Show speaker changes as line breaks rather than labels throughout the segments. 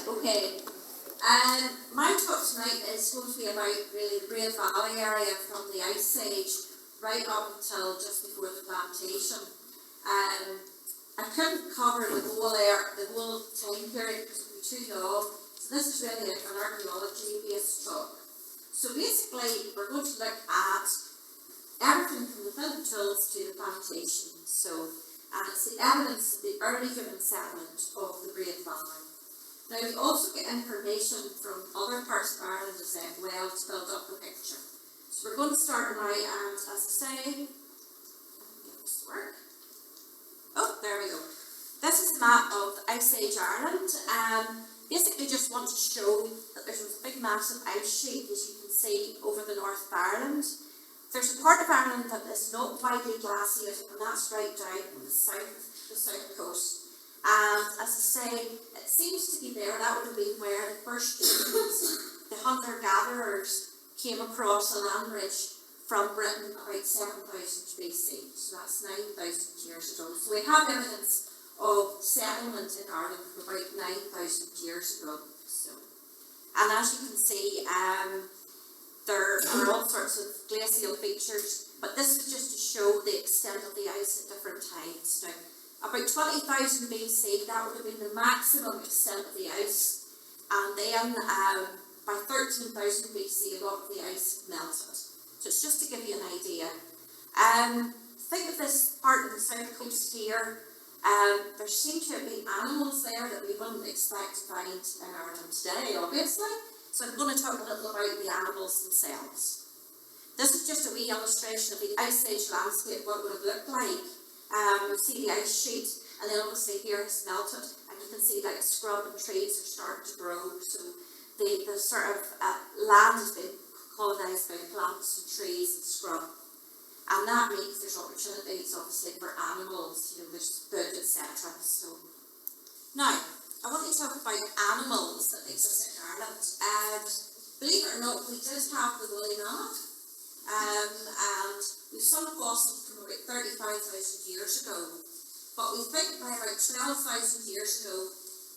Okay. My talk tonight is going to be about really the Great Valley area from the Ice Age right up until just before the Plantation. I couldn't cover the whole time period because it would be too long. So this is really an archaeology-based talk. So basically, we're going to look at everything from the Flint tools to the Plantation. And it's the evidence of the early human settlement of the Great Valley. Now, we also get information from other parts of Ireland as well to build up the picture. So we're going to start now, and as I say, get this to work. Oh, there we go. This is a map of Ice Age Ireland. Basically just want to show that there's a big massive ice sheet, as you can see, over the north of Ireland. There's a part of Ireland that is not widely glaciated, and that's right down in the south coast. And as I say, it seems to be there. That would have been where the first humans, the hunter-gatherers, came across a land bridge from Britain about 7,000 BC. So that's 9,000 years ago. So we have evidence of settlement in Ireland from about 9,000 years ago. And as you can see, there are all sorts of glacial features, but this is just to show the extent of the ice at different times. Now, about 20,000 BC, that would have been the maximum extent of the ice, and then by 13,000 BC, a lot of the ice melted. So it's just to give you an idea. Think of this part of the south coast here. There seem to have been animals there that we wouldn't expect to find in Ireland today, obviously. So I'm going to talk a little about the animals themselves. This is just a wee illustration of the Ice Age landscape, what it would have looked like. You see the ice sheet, and then obviously here it's melted, and you can see like scrub and trees are starting to grow. So the sort of land has been colonised by plants and trees and scrub. And that means there's opportunities obviously for animals, there's food, etc. So now I want to talk about animals that exist in Ireland. Believe it or not, we did have the woolly mammoth, and we've some fossils from about 35,000 years ago. But we think by about 12,000 years ago,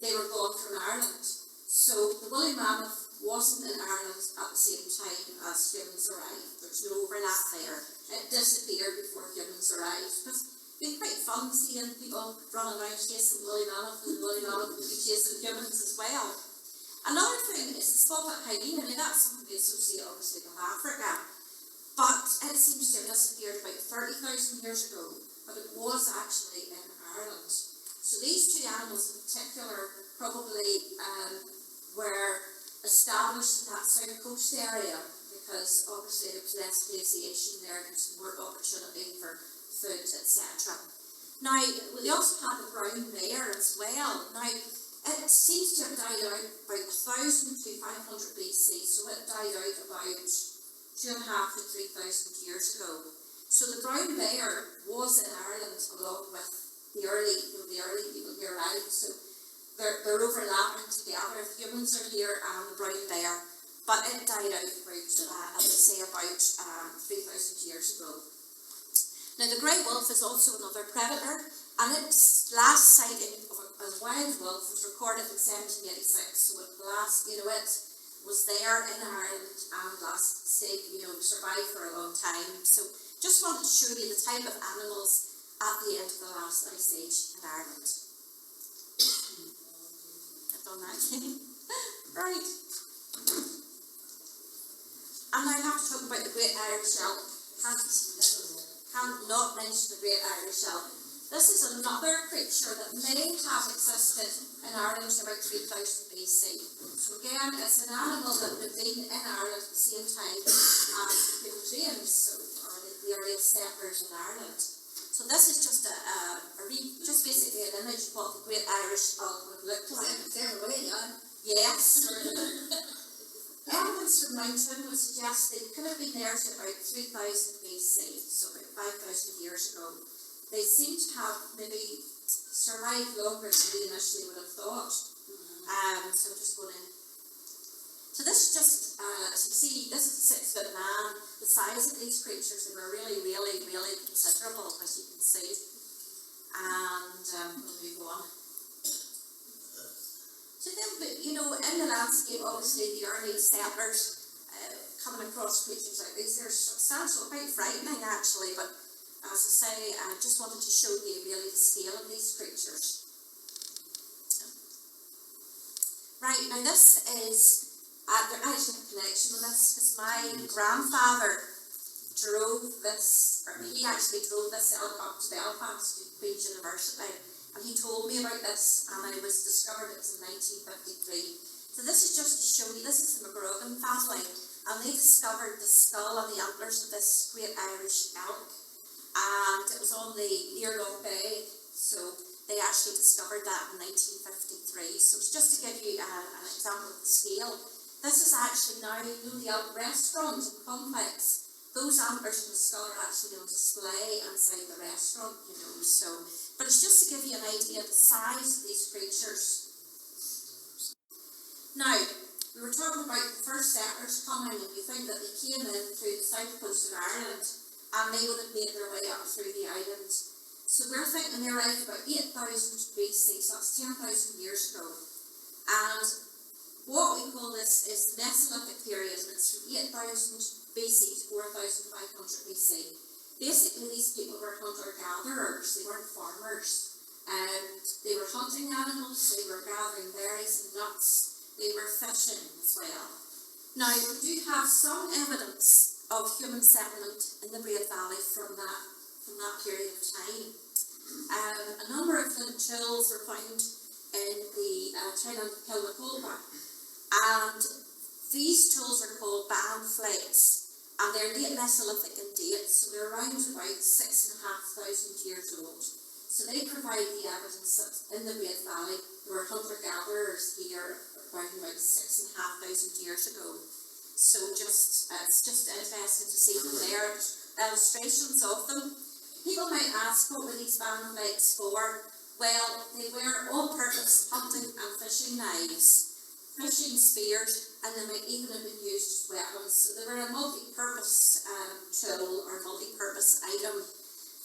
they were gone from Ireland. So the woolly mammoth wasn't in Ireland at the same time as humans arrived. There's no overlap there. It disappeared before humans arrived. Because it'd be quite fun seeing people running around chasing woolly mammoth, and the woolly mammoth would be chasing humans as well. Another thing is the spotted hyena. I mean, that's something we associate obviously with Africa. But it seems to have disappeared about 30,000 years ago. But it was actually in Ireland. So these two animals in particular probably were established in that south coast area, because obviously there was less glaciation there, there's more opportunity for food, etc. Now, we also have the brown bear as well. Now, it seems to have died out about 1,000 to 500 BC, so it died out about 2,500 to 3,000 years ago. So the brown bear was in Ireland along with the early people here arrived. So they're overlapping together. Humans are here and the brown bear, but it died out about, as I say, about 3,000 years ago. Now the grey wolf is also another predator, and its last sighting of a wild wolf was recorded in 1786. So it was there in Ireland and survived for a long time. So just wanted to show you the type of animals at the end of the last ice age in Ireland. I've done that again. Right. And I have to talk about the Great Irish Elk. Can't not mention the Great Irish Elk. This is another creature that may have existed in Ireland about 3,000 BC. So again, it's an animal that would have been in Ireland at the same time as the Europeans, or the earliest settlers in Ireland. So this is just just basically an image of what the Great Irish Elk would look like. Yes. Evidence from mountain would suggest they could have been there to about 3,000 BC, so about 5,000 years ago. They seem to have maybe survived longer than we initially would have thought. So I'm just going in. So this is just, this is a 6-foot man. The size of these creatures, they were really, really, really considerable, as you can see. And we'll move on. So then, but, you know, in the landscape, obviously the early settlers coming across creatures like these, they're substantial, quite frightening actually, but as I say, I just wanted to show you really the scale of these creatures. Right, now this is, there actually a connection with this, because my grandfather drove this, or he actually drove this up to Belfast to Queen's University, and he told me about this, and I was discovered it was in 1953. So this is just to show you, this is the McGrogan family, and they discovered the skull and the antlers of this great Irish elk, and it was on the near Long Bay, so they actually discovered that in 1953. So it's just to give you an example of the scale. This is actually now, you know, the elk restaurant and complex. Those antlers in the skull are actually on display inside the restaurant, you know, so, but it's just to give you an idea of the size of these creatures. Now, we were talking about the first settlers coming, and we think that they came in through the south coast of Ireland, and they would have made their way up through the island. So we're thinking they arrived about 8,000 BC, so that's 10,000 years ago. And what we call this is the Mesolithic period, and it's from 8,000 BC to 4,500 BC. Basically, these people were hunter-gatherers, they weren't farmers. They were hunting animals, they were gathering berries and nuts, they were fishing as well. Now, we do have some evidence of human settlement in the Braid Valley from that period of time. A number of flint chills were found in the town of Kilmacolba, and these tools are called band flakes, and they're late Mesolithic in date, so they're around about 6,500 years old. So they provide the evidence that in the Braid Valley there were hunter-gatherers here around about 6,500 years ago. So it's just interesting to see from there illustrations of them. People might ask, what were these band flakes for? Well, they were all-purpose hunting and fishing knives, fishing spears, and they might even have been used as weapons. So they were a multi-purpose tool or multi-purpose item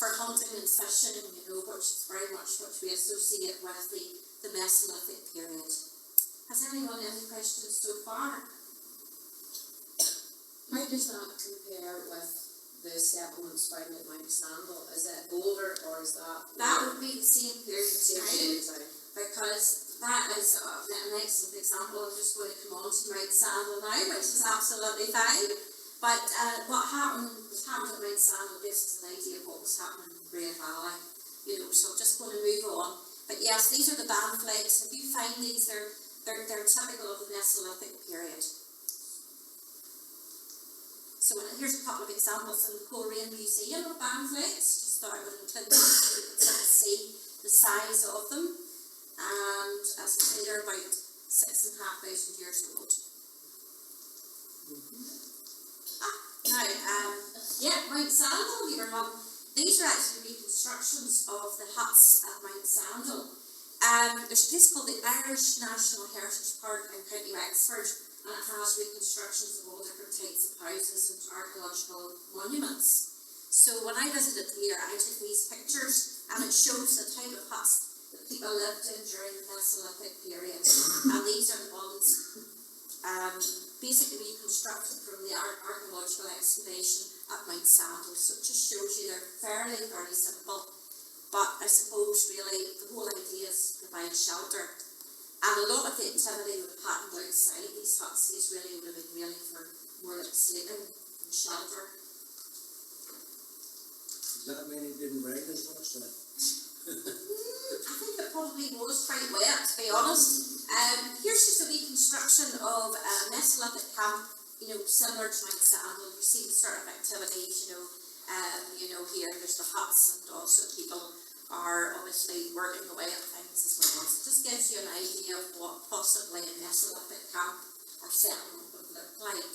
for hunting and fishing, you know, which is very much what we associate with the Mesolithic period. Has anyone any questions so far?
How does that compare with the settlements found at Mount Sandal? Is it older, or is that?
That would be the same period of time, because that is an excellent example. I'm just going to come on to Mount Sandal now, which is absolutely fine. But what happened at Mount Sandal gives us an idea of what was happening in the Braid Valley, you know. So I'm just going to move on. But yes, these are the band flakes. If you find these, they're typical of the Mesolithic period. So here's a couple of examples in the Coleraine Museum of band flakes. Just thought I would include them so you can sort of see the size of them. And as I say, they're about 6,500 years old. Mount Sandal, these are actually reconstructions of the huts at Mount Sandal. There's a place called the Irish National Heritage Park in County Wexford, and it has reconstructions of all different types of houses and archaeological monuments. So when I visited here, I took these pictures, and it shows the type of huts that people lived in during the Mesolithic period. And these are the ones basically reconstructed from the archaeological excavation at Mount Sandal. So it just shows you they're fairly simple. But I suppose really the whole idea is to provide shelter. And a lot of the activity would have happened outside these huts. These really would have been really for more like sleeping and shelter.
Does that mean it didn't rain as much then?
I think it probably was quite wet, to be honest. Here's just a reconstruction of a Mesolithic camp, you know, similar to Mount Sandal. You see the sort of activities, here there's the huts, and also people are obviously working away at things as well. So it just gives you an idea of what possibly a Mesolithic camp or settlement would look like.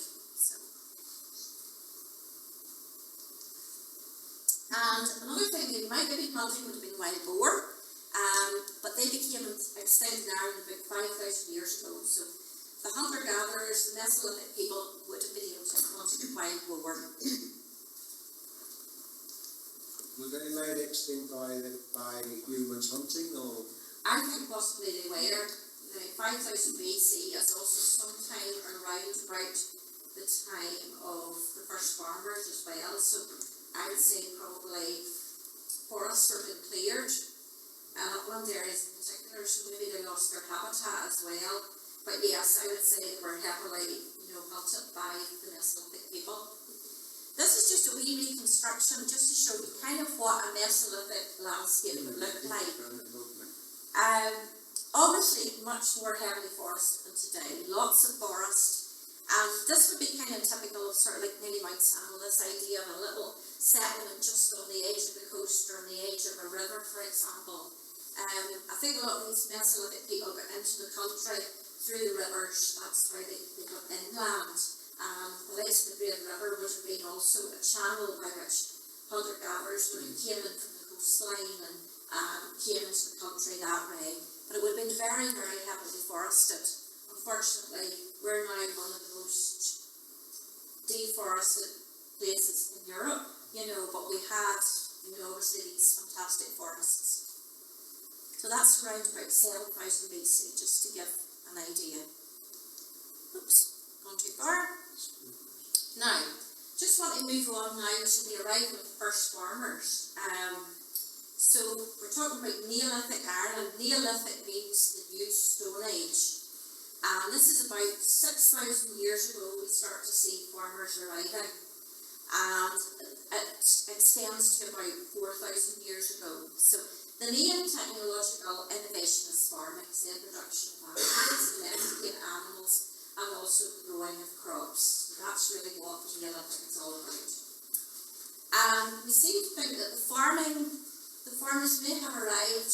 And another thing they might have been hunting would have been wild boar, but they became extinct in Ireland about 5,000 years ago. So the hunter-gatherers, the Mesolithic people, would have been able to hunt wild boar.
Were they made extinct by humans hunting, or?
I think possibly they were. 5000 BC is also sometime around about the time of the first farmers as well. So I would say probably forests were being cleared, and upland areas in particular, so maybe they lost their habitat as well. But yes, I would say they were heavily, hunted by the Mesolithic people. This is just a wee reconstruction, just to show you kind of what a Mesolithic landscape would look like. Obviously much more heavily forested than today, lots of forest, and this would be kind of typical of sort of like nearly Mount Sandal, this idea of a little settlement just on the edge of the coast or on the edge of a river, for example. I think a lot of these Mesolithic people got into the country through the rivers. That's how they got inland. The Lakes of the Great River would have been also a channel by which hunter-gatherers would have came in from the coastline and came into the country that way. But it would have been very, very heavily forested. Unfortunately, we're now one of the most deforested places in Europe, but we had, obviously these fantastic forests. So that's around about 7000 BC, just to give an idea. Oops, gone too far. Now, just want to move on now to the arrival of the first farmers. So we're talking about Neolithic Ireland. Neolithic means the New Stone Age. And this is about 6,000 years ago we start to see farmers arriving. And it extends to about 4,000 years ago. So the main technological innovation is farming, the introduction of animals, domesticated animals, and also the growing of crops. So that's really what the Neolithic is all about. And we seem to think that the farmers may have arrived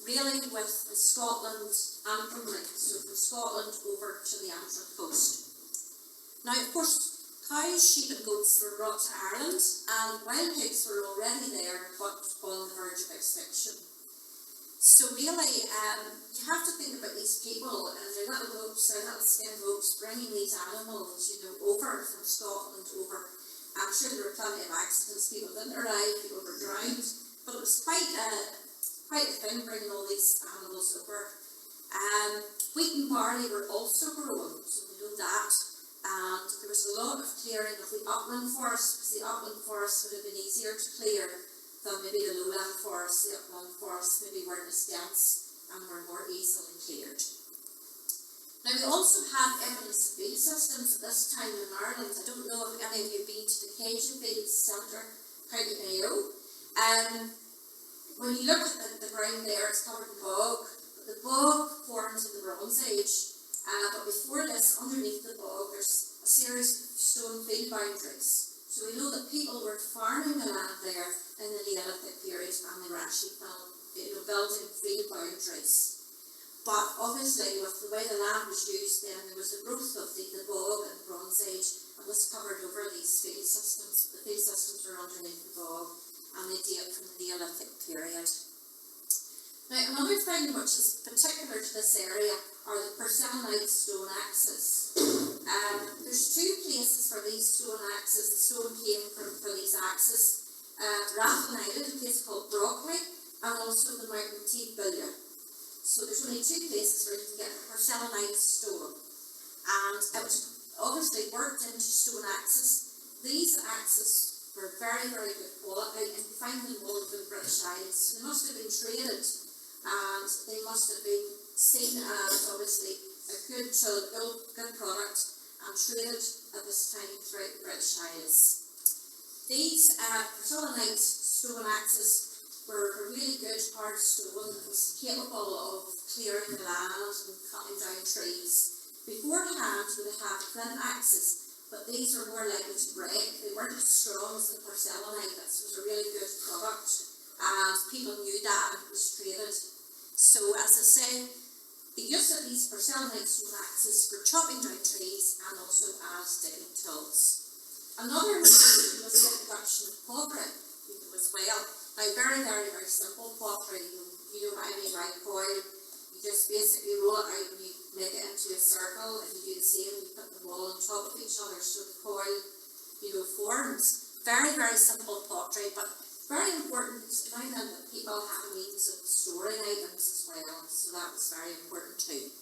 really with Scotland and from Flint, so from Scotland over to the Antrim coast. Now, of course, cows, sheep and goats were brought to Ireland, and wild pigs were already there, but on the verge of extinction. So really, you have to think about these people and their little boats, their little skin boats, bringing these animals, over from Scotland over. I'm sure there were plenty of accidents, people didn't arrive, people were drowned, but it was quite a thing bringing all these animals over. Wheat and barley were also grown, so we know that. And there was a lot of clearing of the upland forest, because the upland forest would have been easier to clear than maybe the lowland forests. The upland forests maybe weren't as dense and were more easily cleared. Now, we also have evidence of field systems at this time in Ireland. I don't know if any of you have been to the Cajun Fields Centre, County Mayo. When you look at the ground there, it's covered in bog. But the bog formed in the Bronze Age. But before this, underneath the bog, there's a series of stone field boundaries. So we know that people were farming the land there in the Neolithic period, and they were actually building field boundaries. But obviously, with the way the land was used then, there was a growth of the bog in the Bronze Age, and this covered over these field systems. The field systems were underneath the bog, and they date from the Neolithic period. Now, another thing which is particular to this area are the porcelainite stone axes. There's two places for these stone axes. The stone came for these axes. Rathlin, a place called Brockley, and also the Mountain Teeth Billion. So there's only two places where you can get porcelainite stone. And it was obviously worked into stone axes. These axes were very, very good quality, and you find them all over the British Isles. So they must have been traded, and they must have been seen as obviously a good product and traded at this time throughout the British Isles. These porcelainite stone axes were a really good hard stone that was capable of clearing the land and cutting down trees. Beforehand, we would have flint axes, but these were more likely to break. They weren't as strong as the porcelainite. This was a really good product, and people knew that, and it was traded. So, as I say, the use of these porcelainite stone axes for chopping down trees and also as digging tools. Another innovation was the introduction of pottery, as well. Now, very, very, very simple pottery. You know what I mean, right? Coil. You just basically roll it out and you make it into a circle, and you do the same. You put them all on top of each other so the coil, forms. Very, very simple pottery, but very important because now then that people have means of storing items as well. So that was very important too.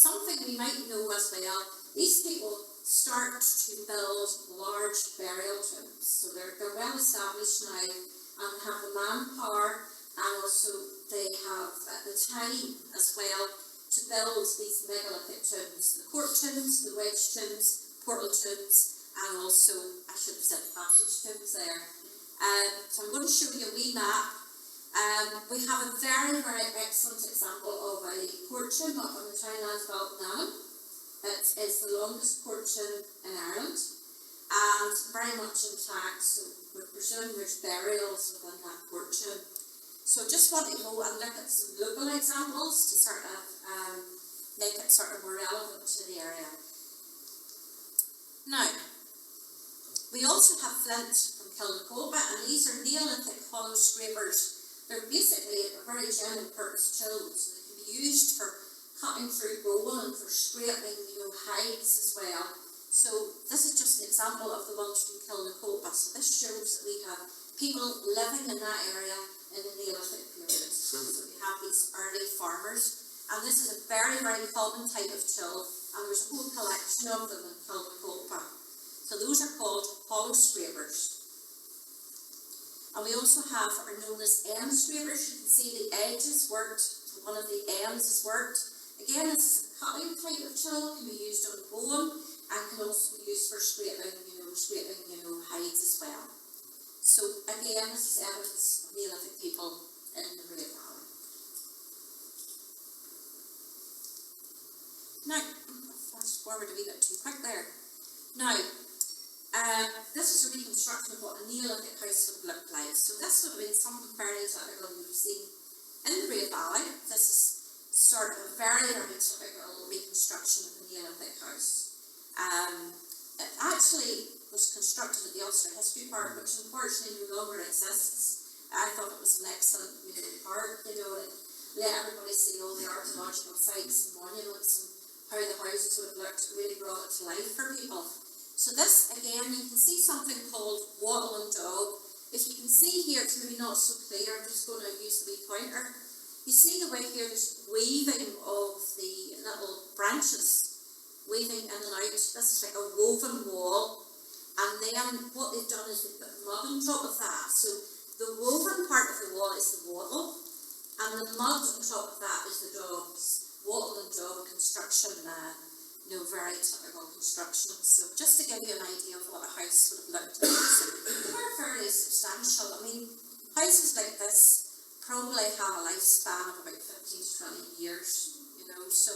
something we might know as well, these people start to build large burial tombs. So they're well established now and have the manpower, and also they have the time as well to build these megalithic tombs, the court tombs, the wedge tombs, portal tombs, and also, I should have said passage tombs there. So I'm going to show you a wee map. We have a very, very excellent example of a court tomb up on the townland of Altnavan. It is the longest court tomb in Ireland and very much intact, so we're presuming there's burials within that court tomb. So just want to go and look at some local examples to sort of make it sort of more relevant to the area. Now, we also have Flint from Kilnacolba, and these are Neolithic hollow scrapers. They're basically a very general purpose tools. They can be used for cutting through bone and for scraping, hides as well. So this is just an example of the ones from Kilnacolba. So this shows that we have people living in that area in the Neolithic period. So we have these early farmers, and this is a very, very common type of tool, and there's a whole collection of them in Kilnacolba. So those are called hollow scrapers. And we also have what are known as end scrapers. You can see the edge is worked, one of the ends is worked. Again, it's a cutting type of tool, can be used on bone and can also be used for scraping, hides as well. So again, this is evidence of Neolithic people in the Great Valley. Now, fast forward a wee bit too quick there. Now, this is a reconstruction of what a Neolithic house would have looked like. So this would have been something fairly typical you would have seen in the Great Valley. This is sort of a very, very typical reconstruction of a Neolithic house. It actually was constructed at the Ulster History Park, which unfortunately no longer exists. I thought it was an excellent park, it let everybody see all the archaeological sites and monuments and how the houses would have looked. It really brought it to life for people. So this, again, you can see something called wattle and daub. If you can see here, it's maybe not so clear, I'm just going to use the wee pointer. You see the way here, there's weaving of the little branches, weaving in and out. This is like a woven wall. And then what they've done is they've put mud on top of that. So the woven part of the wall is the wattle, and the mud on top of that is the daubs. Wattle and daub construction, very typical construction. So just to give you an idea of what a house would have looked like. So they were fairly substantial. I mean, houses like this probably have a lifespan of about 15 to 20 years, so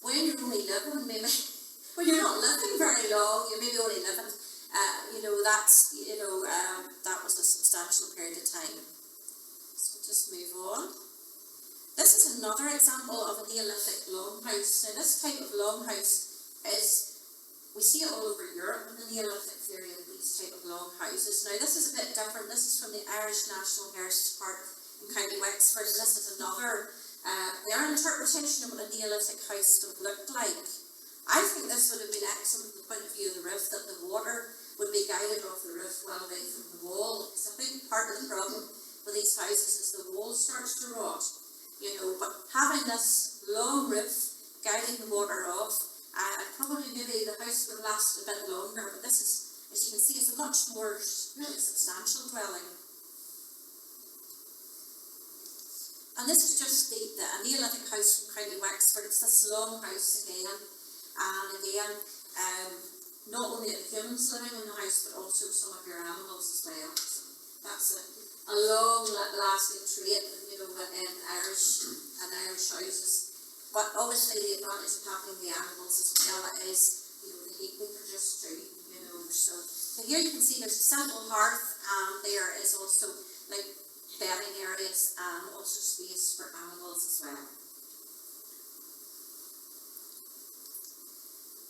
when you're only living, maybe, when you're not living very long, you're maybe only living, that was a substantial period of time. So we'll just move on. This is another example of a Neolithic longhouse. Now this type of longhouse we see it all over Europe in the Neolithic period, these type of longhouses. Now this is a bit different. This is from the Irish National Heritage Park in County Wexford, and this is another, their interpretation of what a Neolithic house would have looked like. I think this would have been excellent from the point of view of the roof, that the water would be guided off the roof well away from the wall, because I think part of the problem with these houses is the wall starts to rot, but having this long roof guiding the water off, probably maybe the house would last a bit longer, but this is, as you can see, it's a much more really substantial dwelling. And this is just a Neolithic house from County Wexford. It's this long house again, and again, not only are the humans living in the house, but also some of your animals as well. So that's a long-lasting trait, in Irish houses. But obviously the advantage of having the animals as well is, the heat they produce too, So here you can see there's a simple hearth, and there is also like bedding areas and also space for animals as well.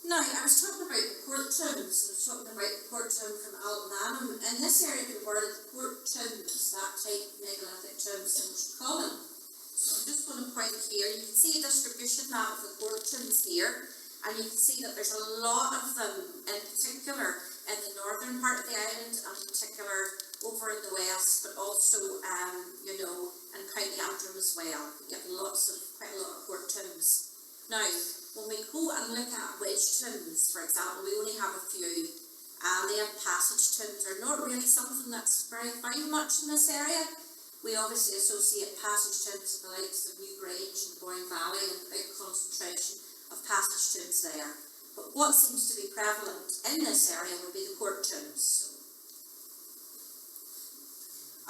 Now, I was talking about the court tombs. I was talking about the court tomb from Altnavan. In this area of the world, the court tombs, that type of megalithic tombs, are most common. So I'm just going to point here. You can see a distribution map of the court tombs here, and you can see that there's a lot of them, in particular in the northern part of the island, and in particular over in the west, but also, in County Antrim as well. You get quite a lot of court tombs. Now, when we go and look at wedge tombs, for example, we only have a few, and they have passage tombs. They're not really something that's very found much in this area. We obviously associate passage tombs with the likes of New Grange and Boyne Valley, and the big concentration of passage tombs there. But what seems to be prevalent in this area would be the court tombs.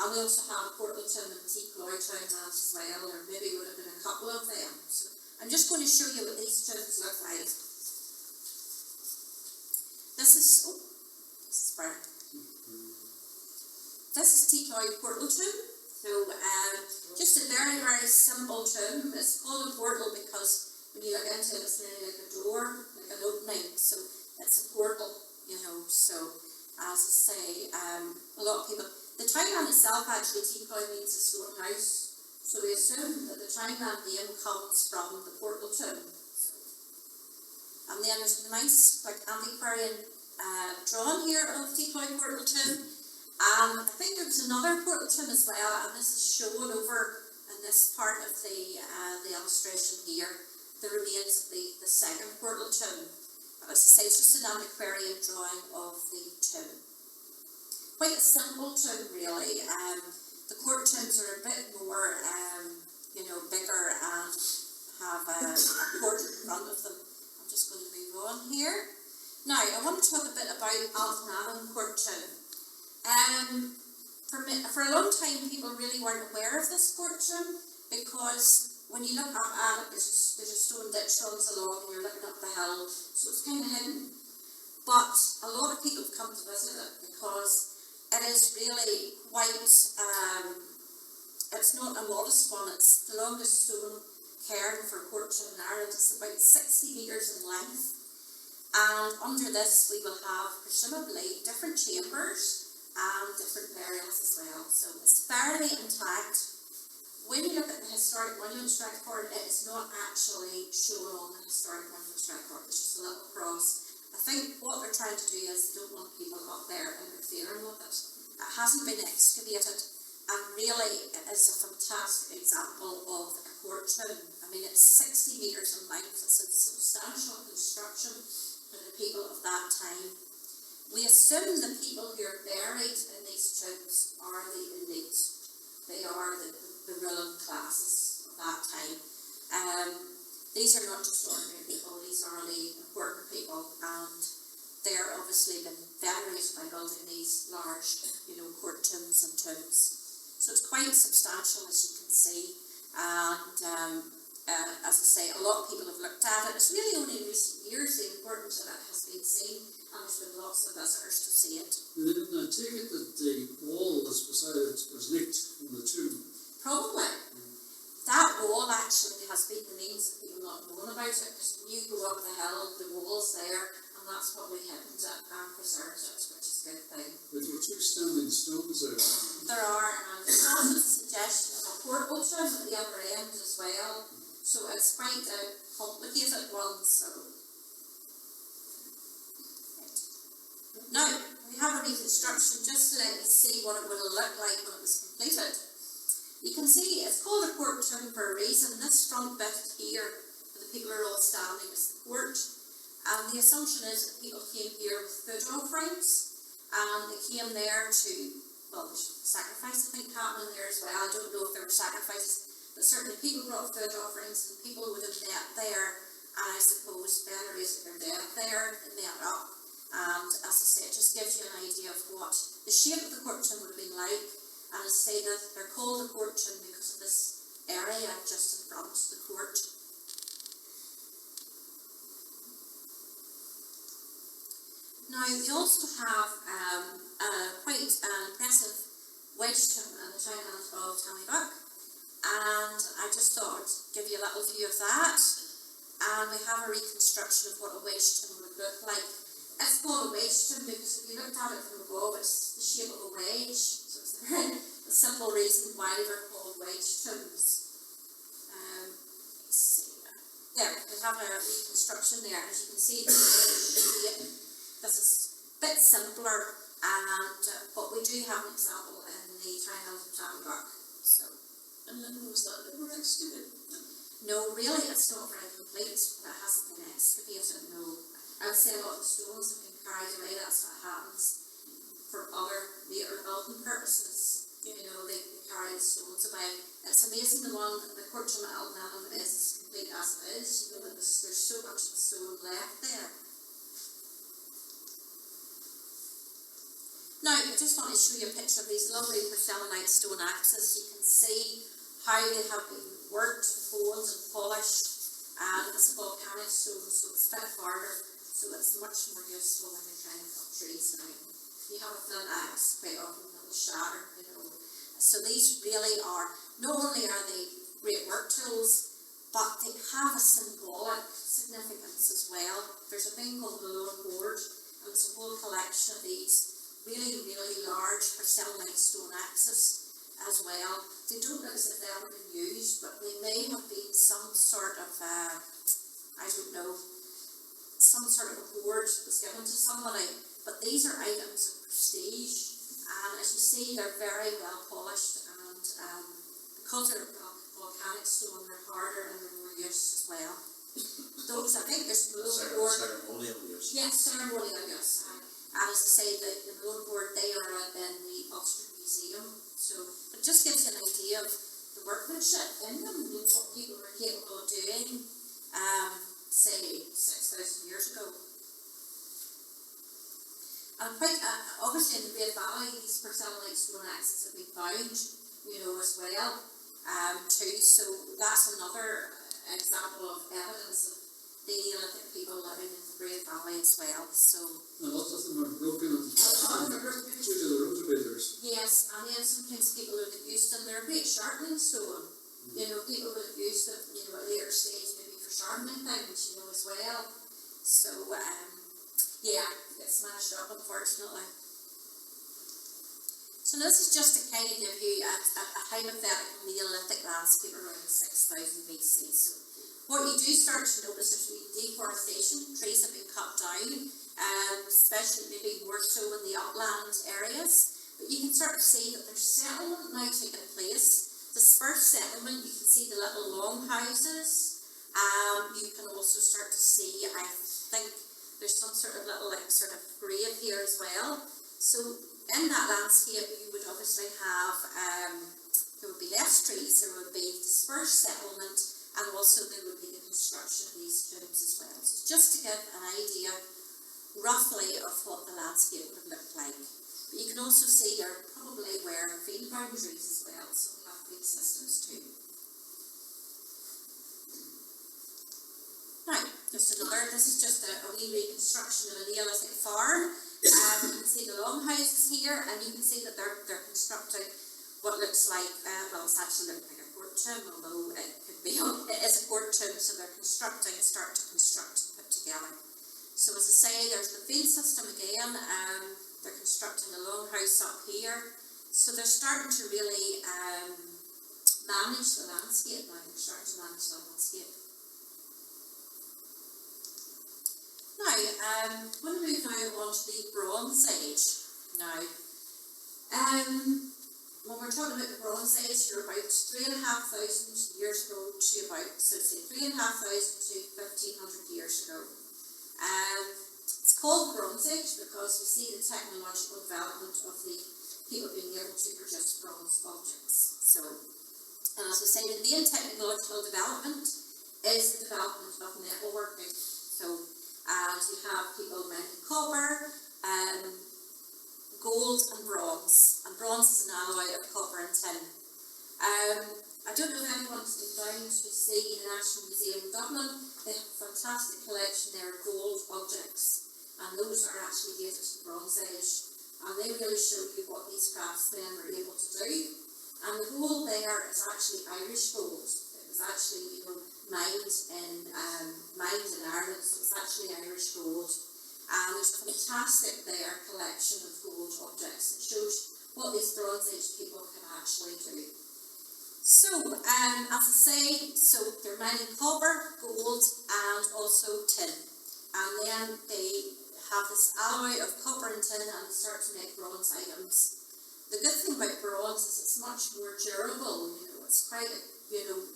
And we also have Portleton and Cloy townlands as well, or maybe would have been a couple of them. So I'm just going to show you what these tombs look like. This is where. This is Cloy Portleton. So just a very, very simple tomb. It's called a portal because when you look into it, it's nearly like a door, like an opening. So it's a portal, you know. So as I say, a lot of people. The townland itself actually, Cloy means a stone house, so we assume that the townland name comes from the portal tomb. So, and then there's a nice like antiquarian drawing here of Cloy portal tomb. I think there was another portal tomb as well, and this is shown over in this part of the illustration here, the remains of the second portal tomb. But as I say, it's just an antiquarian drawing of the tomb. Quite a simple tomb, really. The court tombs are a bit more, bigger and have a court in front of them. I'm just going to move on here. Now, I want to talk a bit about Alton Court Tomb. For a long time, people really weren't aware of this court tomb because when you look up at it, there's a stone ditch runs along and you're looking up the hill, so it's kind of hidden. But a lot of people have come to visit it because it is really quite, it's not a modest one, it's the longest stone cairn for a court tomb in Ireland. It's about 60 metres in length, and under this we will have presumably different chambers and different burials as well, so it's fairly intact. When you look at the historic monuments record, it is not actually shown on the historic monuments record, it's just a little cross. I think what they're trying to do is they don't want people up there interfering with it. It hasn't been excavated, and really it is a fantastic example of a court tomb. I mean, it's 60 metres in length, it's a substantial construction for the people of that time. We assume the people who are buried in these tombs are the elite. They are the ruling classes of that time. These are not just ordinary people, these are the important people, and they're obviously been venerated by building these large, court tombs and tombs. So it's quite substantial, as you can see, and as I say, a lot of people have looked at it. It's really only in recent years the importance of it has been seen, and there's been lots of visitors to see it.
I take it that the wall that's beside it was nicked from the tomb.
Probably. That wall actually has been the means of people not knowing about it, because when you go up the hill, the wall's there, and that's probably hidden it and preserved it, which is a good thing.
But there were two standing stones there.
There are, and there's also a suggestion of a portal tomb at the upper end as well, so it's quite a complicated one. So now we have a reconstruction just to let you see what it would have looked like when it was completed. You can see it's called a court tomb for a reason. This front bit here, where the people are all standing, is the court. And the assumption is that people came here with food offerings, and they came there to, there's sacrifice, I think, happening there as well. I don't know if there were sacrifices, but certainly people brought food offerings, and people would have met there, and I suppose venerated their dead there, and met up. And as I say, it just gives you an idea of what the shape of the court tomb would have been like. And I say that they're called a court tomb because of this area just in front of the court. Now, we also have quite an impressive wedge tomb in the townland of Tammy-Buck, and I just thought I'd give you a little view of that. And we have a reconstruction of what a wedge tomb would look like. It's called a wedge tomb because if you looked at it from above, it's the shape of a wedge. So it's a very simple reason why they're called wedge tombs. Let's see. There, we have a reconstruction there. As you can see, this is a bit simpler, but we do have an example in the townland of Tammy-Buck. So,
And Lynn, was that ever excavated?
No, really, it's not very complete. It hasn't been excavated, no. I would say a lot of the stones have been carried away. That's what happens for other later building purposes. You know, they carry the stones away. It's amazing the one, the courtroom at Aldenham is as complete as it is. You know, that there's so much of the stone left there. Now, I just want to show you a picture of these lovely porcelainite stone axes. You can see how they have been worked and honed and polished, and it's a volcanic stone, so it's a bit harder, so it's much more useful when you're trying to cut trees down. You have a flint axe, quite often it'll shatter, you know. So these really are, not only are they great work tools, but they have a symbolic significance as well. There's a thing called the Lone Board, and it's a whole collection of these really, really large porcelainite stone axes as well. They don't look as if they've ever been used, but they may have been some sort of, I don't know, some sort of a hoard was given to somebody. But these are items of prestige, and as you see, they're very well polished, and because they're volcanic stone, they're harder and they're more use as well. Those, I think there's the Lone Board.
Ceremonial use.
Yes, ceremonial use. And as I say, the Lone Board, they are in the Ulster Museum, so it just gives you an idea of the workmanship in them, and what people were capable of doing, say, 6,000 years ago. And quite, obviously in the Great Valley, these porcelainite stone axes have been found, you know, as well, too, so that's another example of evidence of the Neolithic people living in the Great Valley as well, so.
A lot of them are broken and due to the rotavators.
Yes, and then sometimes people would have used them, they're a great sharpening stone. You know, people would have used them, you know, at a later stage maybe for sharpening things, you know, as well. So, yeah, it gets smashed up unfortunately. So this is just to kind of give you a hypothetical Neolithic landscape around 6000 BC. So what you do start to notice is deforestation, trees have been cut down, especially maybe more so in the upland areas. But you can sort of see that there's settlement now taking place. This first settlement, you can see the little longhouses. You can also start to see, I think, there's some sort of little sort of grave here as well. So in that landscape, you would obviously have, there would be less trees, there would be dispersed settlement, and also there would be the construction of these tombs as well. So just to give an idea roughly of what the landscape would have looked like. But you can also see there probably were field boundaries as well, so we have field systems too. Now, just another, this is just a wee reconstruction of a Neolithic farm. You can see the longhouses here, and you can see that they're constructing what looks like, well, it's actually looking like a court tomb, although it could be, it is a court tomb, so they're constructing, starting to construct and put together. So as I say, there's the field system again, they're constructing a longhouse up here, so they're starting to really manage the landscape now, they're starting to manage the landscape. Now, I'm going to move now on to the Bronze Age. Now, when we're talking about the Bronze Age, you're about 3,500 years ago to about, so say 3,500 to 1,500 years ago. It's called the Bronze Age because we see the technological development of the people being able to produce bronze objects. So, and as we say, the main technological development is the development of metalworking. So, and you have people making copper, gold and bronze is an alloy of copper and tin. I don't know if anyone's been down to see the National Museum in Dublin. They have a fantastic collection there of gold objects, and those are actually dated to the Bronze Age, and they really show you what these craftsmen were able to do. And the gold there is actually Irish gold. It was actually, you know, mined in Ireland, so it's actually Irish gold. And there's a fantastic there collection of gold objects that shows what these Bronze Age people can actually do. So, as I say, so they're mining copper, gold, and also tin. And then they have this alloy of copper and tin, and they start to make bronze items. The good thing about bronze is it's much more durable, you know, it's quite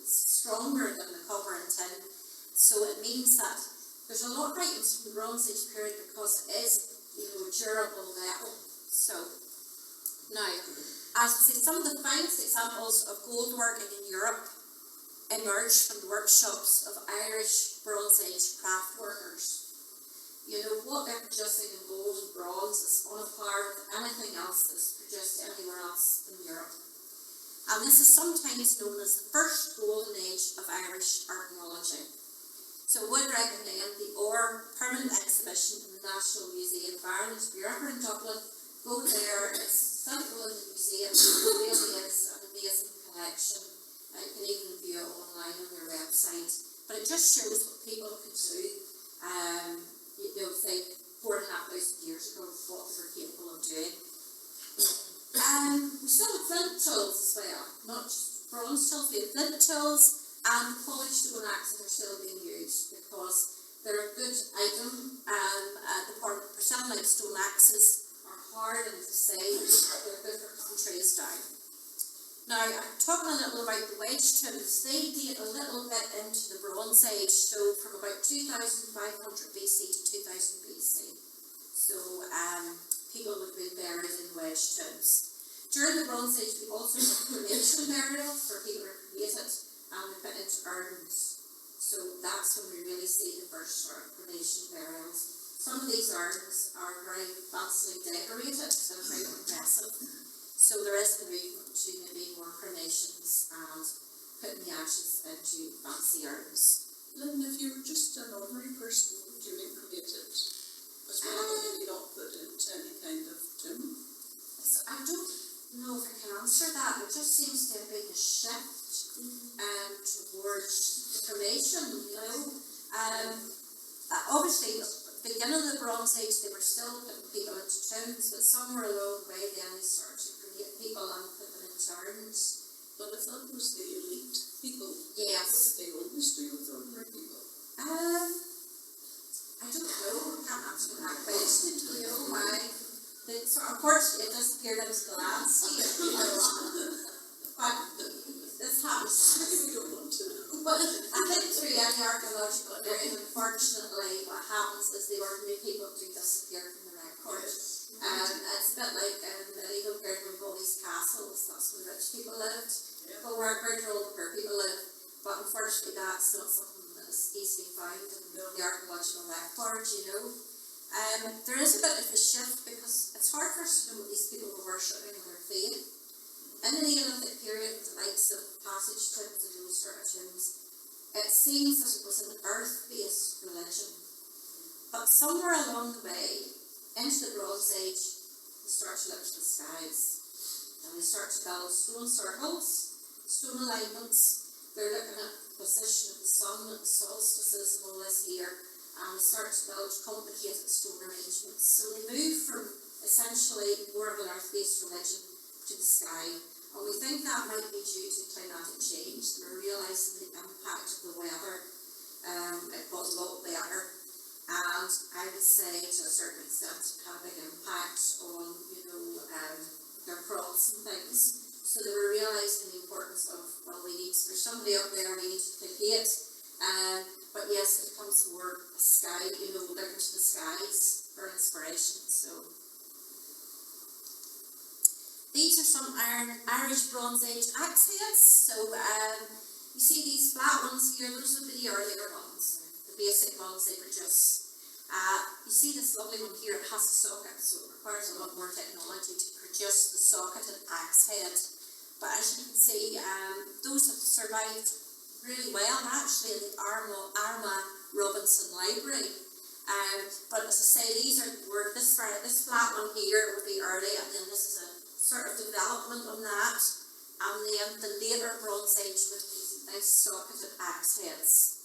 stronger than the copper and tin. So it means that there's a lot of items from the Bronze Age period because it is, a durable metal. So now, as we say, some of the finest examples of gold working in Europe emerged from the workshops of Irish Bronze Age craft workers. What they're producing in gold and bronze is on a par with anything else that's produced anywhere else in Europe. And this is sometimes known as the first golden age of Irish archaeology. So I would recommend the OR permanent exhibition in the National Museum of Ireland. If you're ever in Dublin, go there. It's central in the museum. It really is an amazing collection. You can even view it online on their website. But it just shows what people could do, say 4,500 years ago, what they were capable of doing. We still have flint tools as well, not just bronze tools. We have flint tools, and polished stone axes are still being used because they're a good item. The porcelain-like stone axes are hard, and as I say, they're good for cutting trees down. Now, I'm talking a little about the wedge tools. They date a little bit into the Bronze Age, so from about 2,500 BC to 2000 BC. So people would have been buried in wedge tombs. During the Bronze Age, we also have cremation burials where people are cremated and we put into urns. So that's when we really see the first sort of cremation burials. Some of these urns are very fancily decorated, so they're very impressive. So there is a movement to maybe more cremations and putting the ashes into fancy urns.
Lynn, if you were just an ordinary person, would you be cremated as well, or maybe not put into any kind of tomb?
So I don't know if I can answer that. It just seems to have been a shift towards the cremation, obviously, at the beginning of the Bronze Age, they were still putting people into tombs, but somewhere along the way then they started to cremate people and put them into urns.
But if that was the elite people,
Yes.
what did they always do with ordinary people?
I don't know. I can't answer that question. Why? Unfortunately, it disappeared into the landscape. But this happens.
Maybe we don't want to know.
But I think through any archaeological area, unfortunately, what happens is the ordinary people do disappear from the record. It's a bit like in medieval period when all these castles, that's where rich people lived. People weren't where all the poor people lived. But unfortunately, that's not something that is easily found in the archaeological record, There is a bit of a shift because it's hard for us to know what these people were worshipping in their faith. In the Neolithic period, with the likes of passage tombs and those sort of tombs, it seems that it was an earth-based religion. But somewhere along the way, into the Bronze Age, they start to look to the skies. And they start to build stone circles, stone alignments. They're looking at the position of the sun and the solstices and all this here. And they start to build complicated stone arrangements. So they move from essentially more of an earth-based religion to the sky. And we think that might be due to climatic change. They're realising the impact of the weather. It got a lot better. And I would say to a certain extent it had a big impact on, their crops and things. So they were realising the importance of, there's somebody up there, we need to placate. But yes, it becomes more sky, looking to the skies for inspiration. So these are some Irish Bronze Age axe heads. So you see these flat ones here, those would be the earlier ones, the basic ones they produce. You see this lovely one here, it has a socket, so it requires a lot more technology to produce the socketed axe head. But as you can see, those have survived really well actually in the Armagh Robinson Library. But as I say, this flat one here would be early, and then this is a sort of development on that, and then the later Bronze Age with these nice socketed axe heads.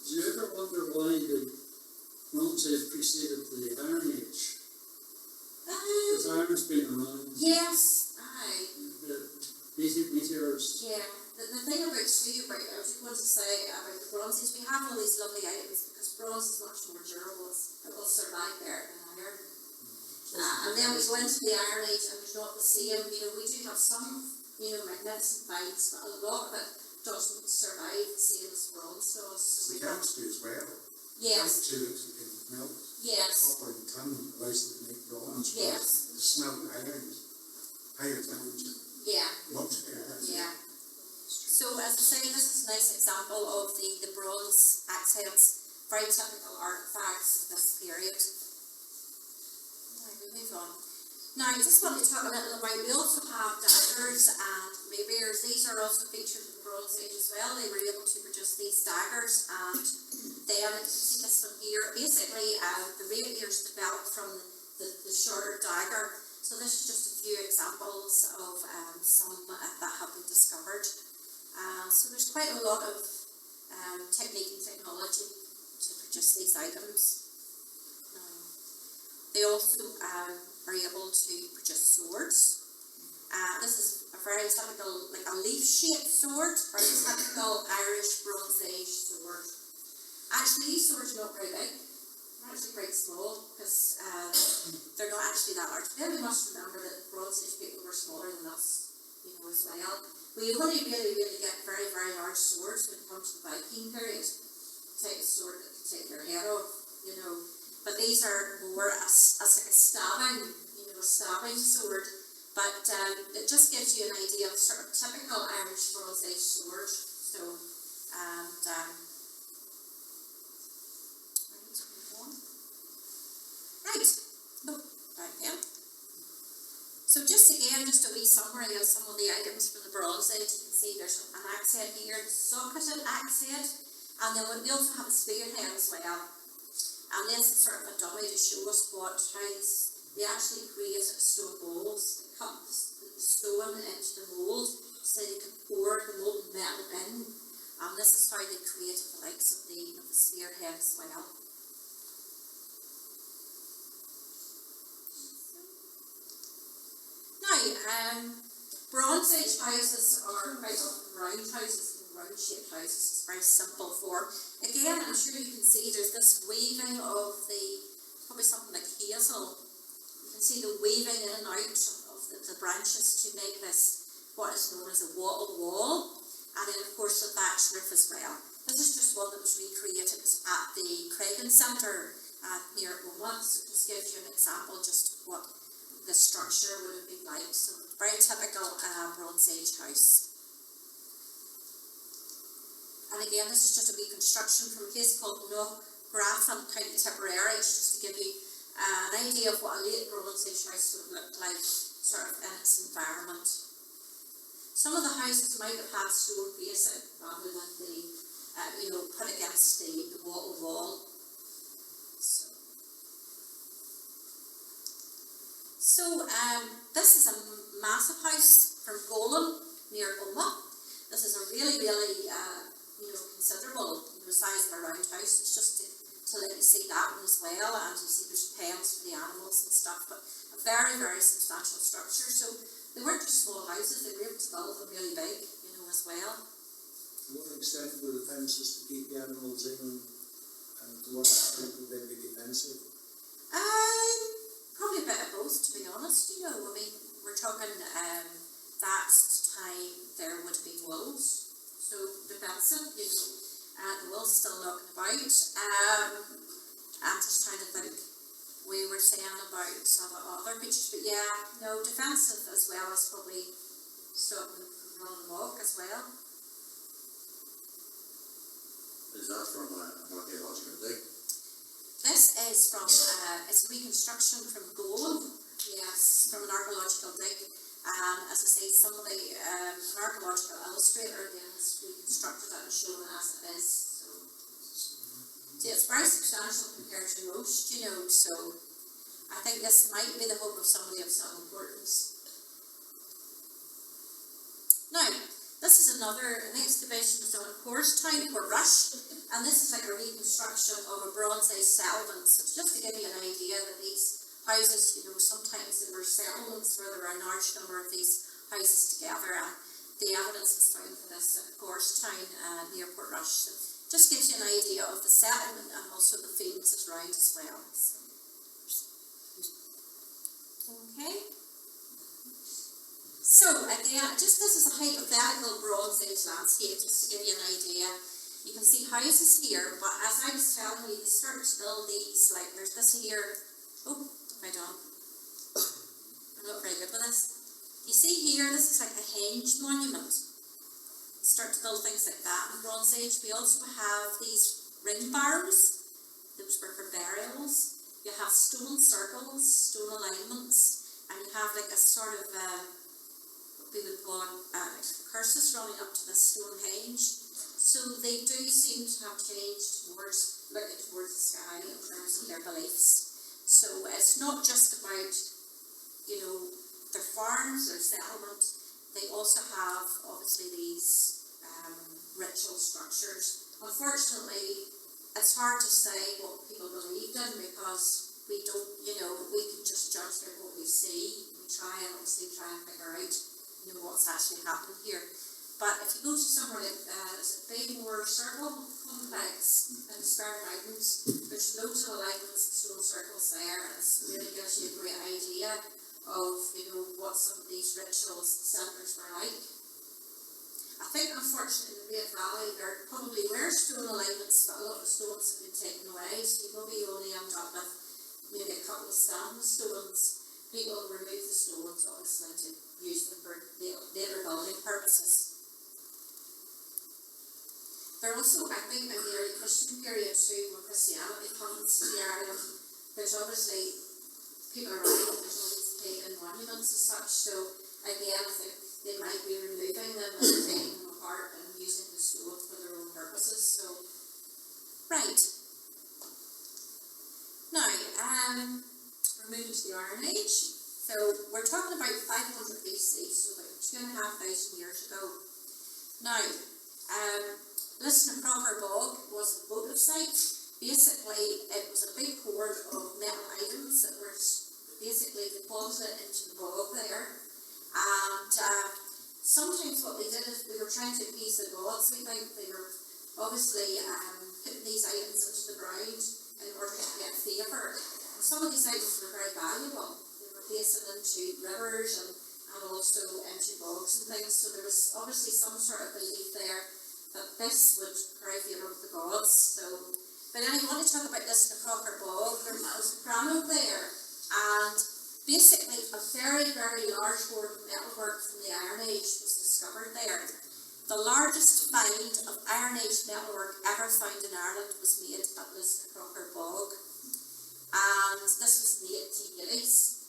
Did you ever wonder why the Bronze Age preceded the Iron Age? Because iron's been around.
Yes, aye.
Meteors.
Yeah. The thing about I just want to say about the Bronze Age, we have all these lovely items because bronze is much more durable. It will survive better than iron. And then we go into the Iron Age and it's not the same. We do have some magnificent finds, but a lot of it doesn't survive the same as bronze does. So
It's
we
the
have,
chemistry as well.
yes,
Tulips you can melt
yes,
copper and tin allows them to make bronze.
yes,
The smelt iron, higher temperature,
yeah,
much higher.
yeah. So as I say, this is a nice example of the bronze accents, very typical artefacts of this period. Right, we'll move on. Now, I just want to talk a little about, we also have daggers and rapiers. These are also featured in the Bronze Age as well. They were able to produce these daggers, and then you can see this one here. Basically, the rapiers developed from the shorter dagger. So this is just a few examples of some that have been discovered. So there's quite a lot of technique and technology to produce these items. They also are able to produce swords. This is a very typical, like a leaf-shaped sword, very typical Irish Bronze Age sword. Actually, these swords are not very big. They're actually quite small because they're not actually that large. Then we must remember that Bronze Age people were smaller than us, as well. We only really get very, very large swords when it comes to the Viking period. Take a sword that can take your head off, But these are more as like a stabbing, a stabbing sword. But it just gives you an idea of sort of typical Irish Bronze Age sword. So, right. Oh, right then. So just a wee summary of some of the items from the Bronze Age. You can see there's an accent here, socketed accent, and then we also have a spearhead as well. And this is sort of a dummy to show us how they actually created stone bowls. They cut the stone into the mould so they could pour the molten metal in. And this is how they created the likes of the spearhead as well. Now, Bronze Age houses are quite often round houses, round-shaped houses. It's very simple form. Again, I'm sure you can see there's this weaving of probably something like hazel. You can see the weaving in and out of the branches to make this what is known as a wattled wall, and then of course the thatched roof as well. This is just one that was recreated at the Craigan Centre near Oma, so it just gives you an example just of what the structure would have been like. So very typical Bronze Age house. And again, this is just a reconstruction from a place called Grafham, County Tipperary. It's just to give you an idea of what a late Bronze Age house would have looked like, sort of in its environment. Some of the houses might have had stone facing rather than put against the wattled wall. So this is a massive house from Golem near Oma. This is a really considerable size of a round house. It's just to let you see that one as well, and you see there's pens for the animals and stuff, but a very, very substantial structure. So they weren't just small houses, they were able to build them really big, as well.
To what extent were the fences to keep the animals in, and to what extent would they be defensive?
Probably a bit of both, to be honest. We're talking that time there would have been wolves, so defensive, the wolves still knocking about. I'm just trying to think, we were saying about some other creatures, but defensive as well as probably stopping them from running amok as well.
Is that from an archaeological dig?
This is from, it's a reconstruction from Golem, yes, from an archaeological dig. As I say, somebody, an archaeological illustrator then has reconstructed it and shown it as it is. So it's very substantial compared to most, so I think this might be the home of somebody of some importance. Now, this is an excavation done at Portstown, Portrush, and this is like a reconstruction of a Bronze Age settlement. So just to give you an idea that these houses, sometimes there were settlements where there were a large number of these houses together, and the evidence was found for this at Portstown near Portrush. So just gives you an idea of the settlement and also the fields around as well. So. Okay. So again, just this is a hypothetical Bronze Age landscape, just to give you an idea. You can see houses here, but as I was telling you, they started to build these, like there's this here, right on. I'm not very good with this. You see here, this is like a henge monument. You start to build things like that in Bronze Age. We also have these ring barrows. Those were for burials. You have stone circles, stone alignments, and you have like a sort of, what we would call like curses running up to the stone henge. So they do seem to have changed towards, looking towards the sky in terms of their beliefs. So it's not just about, their farms, their settlement. They also have, obviously, these ritual structures. Unfortunately, it's hard to say what people believed in because we don't, we can just judge by what we see. We try and figure out, what's actually happening here. But if you go to somewhere like Baymore Circle Complex in the Spartan Mountains, there's loads of alignments and stone circles there, and it really gives you a great idea of, what some of these rituals centres were like. I think, unfortunately, in the Great Valley, there probably were stone alignments, but a lot of stones have been taken away, so you probably only end up with maybe a couple of standing stones. People remove the stones, obviously, to use them for later building purposes. There also, I think, in the early Christian period too, when Christianity comes to the area, there's obviously people around, there's all these pagan monuments and such, so again, I think they might be removing them and taking them apart and using the stone for their own purposes, so, right. Now, we're moving to the Iron Age, so we're talking about 500 BC, so about 2,500 years ago. Now, Lisnaproper Bog was a votive site. Basically, it was a big hoard of metal items that were basically deposited into the bog there. And sometimes what they did is we were trying to appease the gods. We think they were obviously putting these items into the ground in order to get favour. And some of these items were very valuable. They were placed into rivers and also into bogs and things. So there was obviously some sort of belief there that this would carry favour with the gods. But anyway, I want to talk about this in a proper bog. There was a granite there, and basically a very, very large hoard of metalwork from the Iron Age was discovered there. The largest find of Iron Age metalwork ever found in Ireland was made at Lisnaproper Bog, and this was in the 1880s.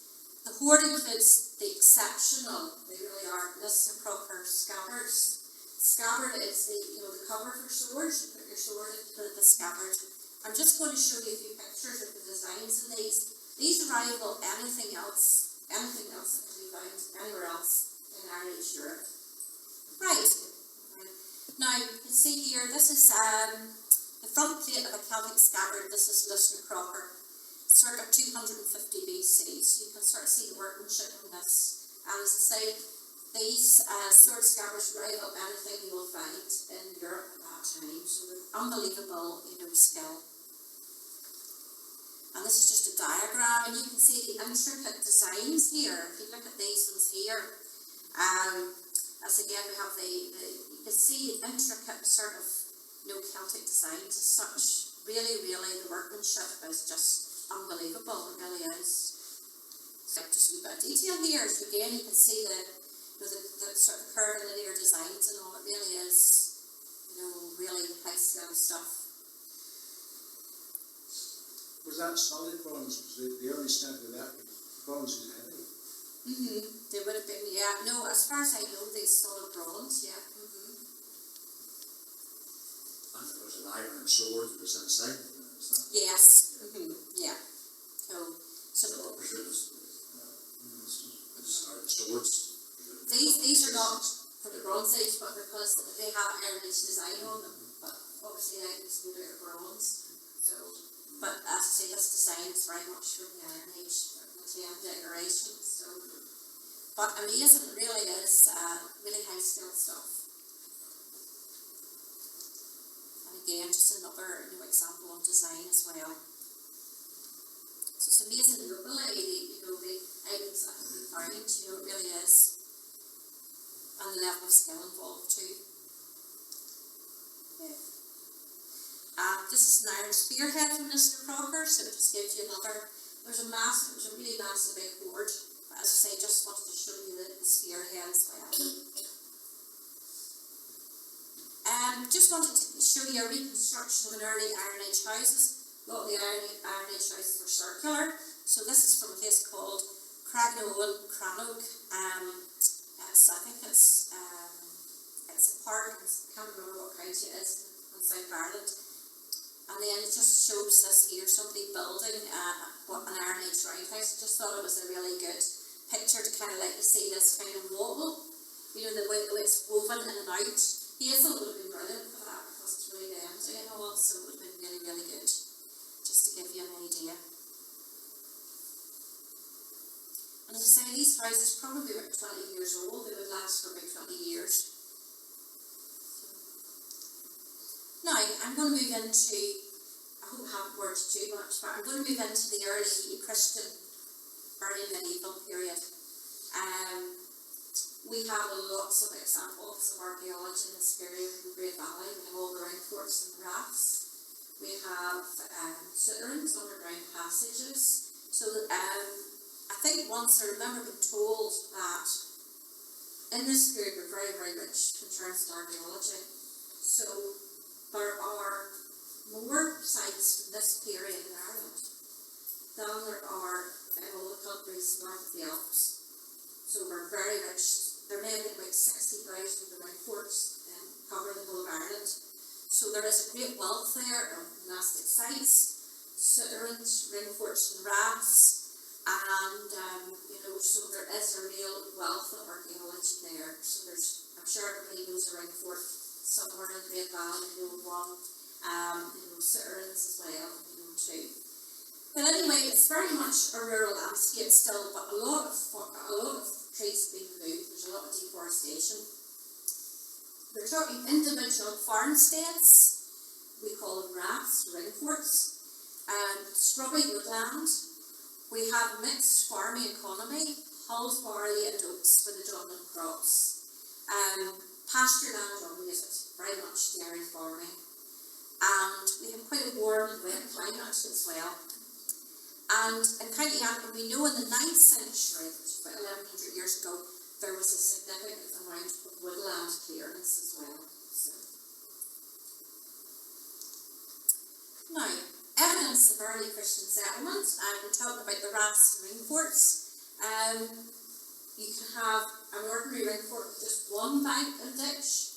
The hoard includes the exceptional, they really are, Lisnaproper scabbards. Scabbard is the cover for swords. You put your sword into the scabbard. I'm just going to show you a few pictures of the designs in these. These rival anything else that can be found anywhere else in Iron Age Europe. Right. Now you can see here, this is the front plate of a Celtic scabbard. This is Lisnaproper, circa 250 BC. So you can sort of see the workmanship in this. And as I say, these sword scabbards rival anything you will find in Europe at that time, so they're unbelievable, skill. And this is just a diagram, and you can see the intricate designs here. If you look at these ones here, as again we have you can see the intricate sort of Celtic designs as such. Really, the workmanship is just unbelievable. It really is. So just a wee bit of detail here. So again, you can see the sort of curvilinear designs and all. It really is, really high skill stuff.
Was that solid bronze? Because they only stand with that. Bronze is heavy.
They would have been, yeah. No, as far as I know, they solid bronze, yeah.
And there was an iron sword that was inside of it, is that?
Yes. Yeah. So
I presume it's swords.
these are not for the Bronze Age, but because they have Iron Age design on them. But obviously, items made out of bronze. So, but as I say, this design is very much from the Iron Age decoration. So, but amazing, it really is. Really high skill stuff. And again, just another example of design as well. So it's amazing locally, the items that have been found, it really is. level of skill involved too. This is an iron spearhead from Mr. Crocker, so it just gives you another, it was a really massive big board, but as I say, just wanted to show you the spearhead as well. Just wanted to show you a reconstruction of an early Iron Age houses. A lot of the Iron Age houses were circular, so this is from a place called Cragnowan, Crannog. I think it's a park, I can't remember what county it is in South Ireland. And then it just shows this here, somebody building an Iron Age roundhouse. I just thought it was a really good picture to kind of let you see this kind of wobble, you know, the way it's woven in and out. Hazel would have been brilliant for that because it's really empty and all, so it would have been really, really good, just to give you an idea. And as I say, these houses probably about 20 years old, they would last for about 20 years. Now, I'm going to move into, I hope I haven't worked too much, but I'm going to move into the early Christian, early medieval period. We have lots of examples of archaeology in this period in the Great Valley. We have all the round forts and rafts. We have souterrains, underground passages. So I think once I remember being told that in this period we're very, very rich in terms of archaeology. So there are more sites from this period in Ireland than there are in all the countries north of the Alps. So we're very rich. There may have been about 60,000 of the round forts covering the whole of Ireland. So there is a great wealth there of monastic sites, souterrains, ring forts and rafts, and so there is a real wealth of archaeology there. So I'm sure everybody knows the ring fort somewhere in the Great Valley, the old one, souterrains as well, too. But anyway, it's very much a rural landscape still, but a lot of trees have been removed. There's a lot of deforestation. We're talking individual farmsteads, we call them rafts, ring forts, scrubby woodland. We have mixed farming economy, hulls, barley and oats for the dominant crops. Pasture land dominated, very much dairy farming. And we have quite a warm and wet climate as well. And in County Antrim, we know in the 9th century, which is about 1100 years ago, there was a significant amount of woodland clearance as well. So. Now, evidence of early Christian settlement, we're talking about the rafts and ring forts. You can have an ordinary ring fort with just one bank and ditch,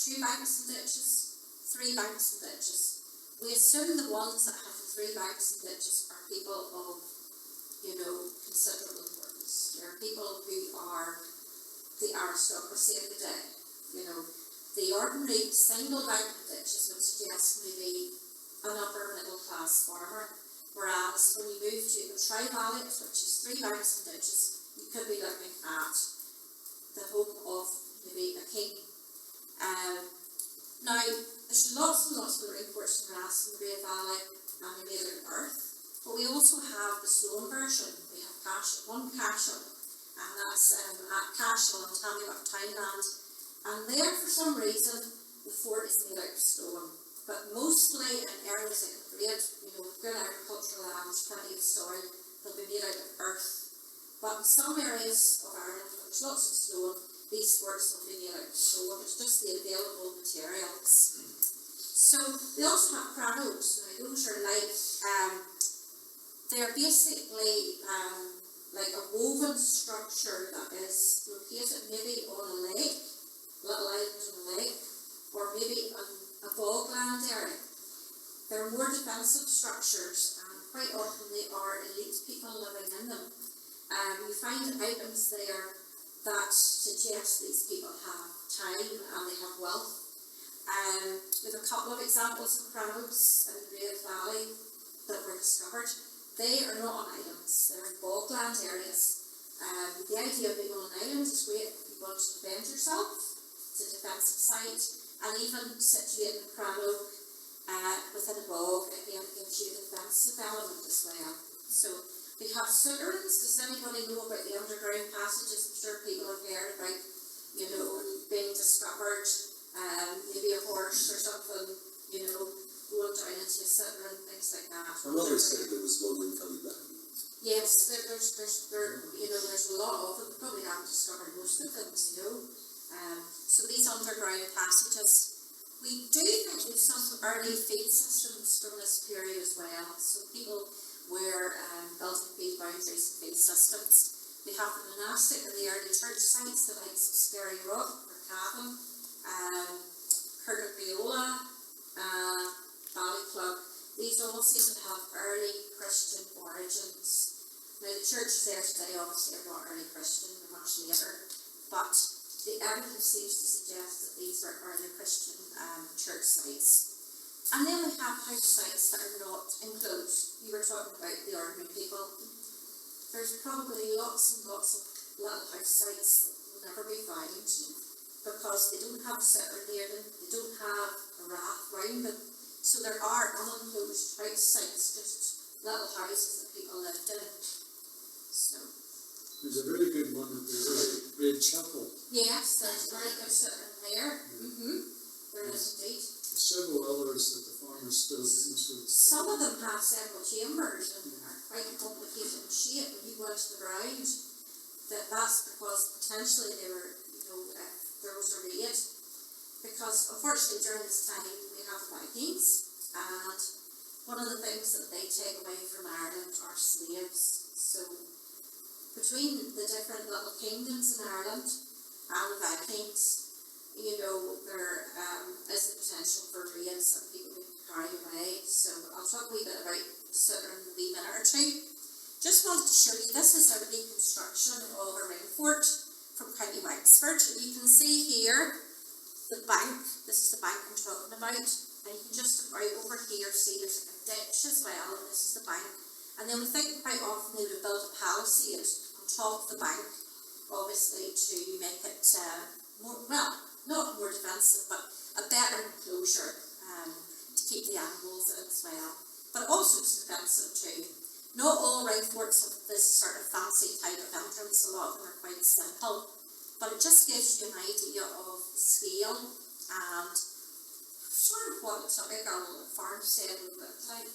2 banks and ditches, 3 banks and ditches. We assume the ones that have the 3 banks and ditches are people of, considerable importance. They're people who are the aristocracy of the day. The ordinary single bank and ditches would suggest maybe an upper middle class farmer. Whereas when you move to a tri-valley, which is 3 banks and ditches, you could be looking at the home of maybe a king. Now, there's lots and lots of ring forts and rafts in the Great Valley and the Northern Earth, but we also have the stone version. We have one cashel, and that's at Cashel in Tammybuck Townland. And there, for some reason, the fort is made out of stone, but mostly in areas like the Braid, good agricultural land, plenty of soil, they'll be made out of earth. But in some areas of Ireland, where there's lots of stone, these forts will be made out of stone. It's just the available materials. So they also have crannogs. Now those are they're basically like a woven structure that is located maybe on a lake, little island on a lake, or maybe on a bogland area. They're more defensive structures, and quite often they are elite people living in them. You find items there that suggest these people have time and they have wealth. We have a couple of examples of crannogs in the Great Valley that were discovered. They are not on islands, they're in bogland areas. The idea of being on an island is great if you want to defend yourself. It's a defensive site, and even situating a crannog within a bog, again, it gives you a defensive element as well. So we have souterrains. Does anybody know about the underground passages? I'm sure people have heard about you know, being discovered, maybe a horse or something, you know, going down into a sitter and things like that.
Another said there was one in Caliban.
Yes, there's a lot of them. We probably haven't discovered most of them, you know. So these underground passages, we do think there's some early feed systems from this period as well. So people were building feed boundaries and feed systems. We have the monastic and the early church sites, the likes of Skerry Rock or Cavan, Kirkcaldy, Ballyclug. These all seem to have early Christian origins. Now the churches there today obviously are not early Christian, they're much later, but the evidence seems to suggest that these are early Christian church sites. And then we have house sites that are not enclosed. You were talking about the ordinary people. There's probably lots and lots of little house sites that will never be found because they don't have a sitter near them, they don't have a rath round them. So there are unenclosed house sites, just little houses that people lived in. So
There's a very good one at the Red Chapel.
yes, there's a very good sitter in there. There is indeed.
There's several others that the farmers still in, so it's.
Some of them have several chambers and are quite complicated in shape when you go into the ground. That's because potentially they were, you know, there was a raid. Because unfortunately during this time we have Vikings, and one of the things that they take away from Ireland are slaves. So between the different little kingdoms in Ireland and the Vikings, you know, there is the potential for raids and people being carried away. So I'll talk a wee bit about Sutter in a wee minute or two. Just wanted to show you, this is a reconstruction of a ring fort from County Wexford. You can see here the bank, this is the bank I'm talking about, and you can just right over here see there's a ditch as well, and this is the bank. And then we think quite often they would have built a palisade on top of the bank, obviously to make it more, well, not more defensive, but a better enclosure to keep the animals in as well. But also it's defensive too. Not all ring forts have this sort of fancy type of entrance, a lot of them are quite simple. But it just gives you an idea of the scale and sort of what a typical farmstead would look like.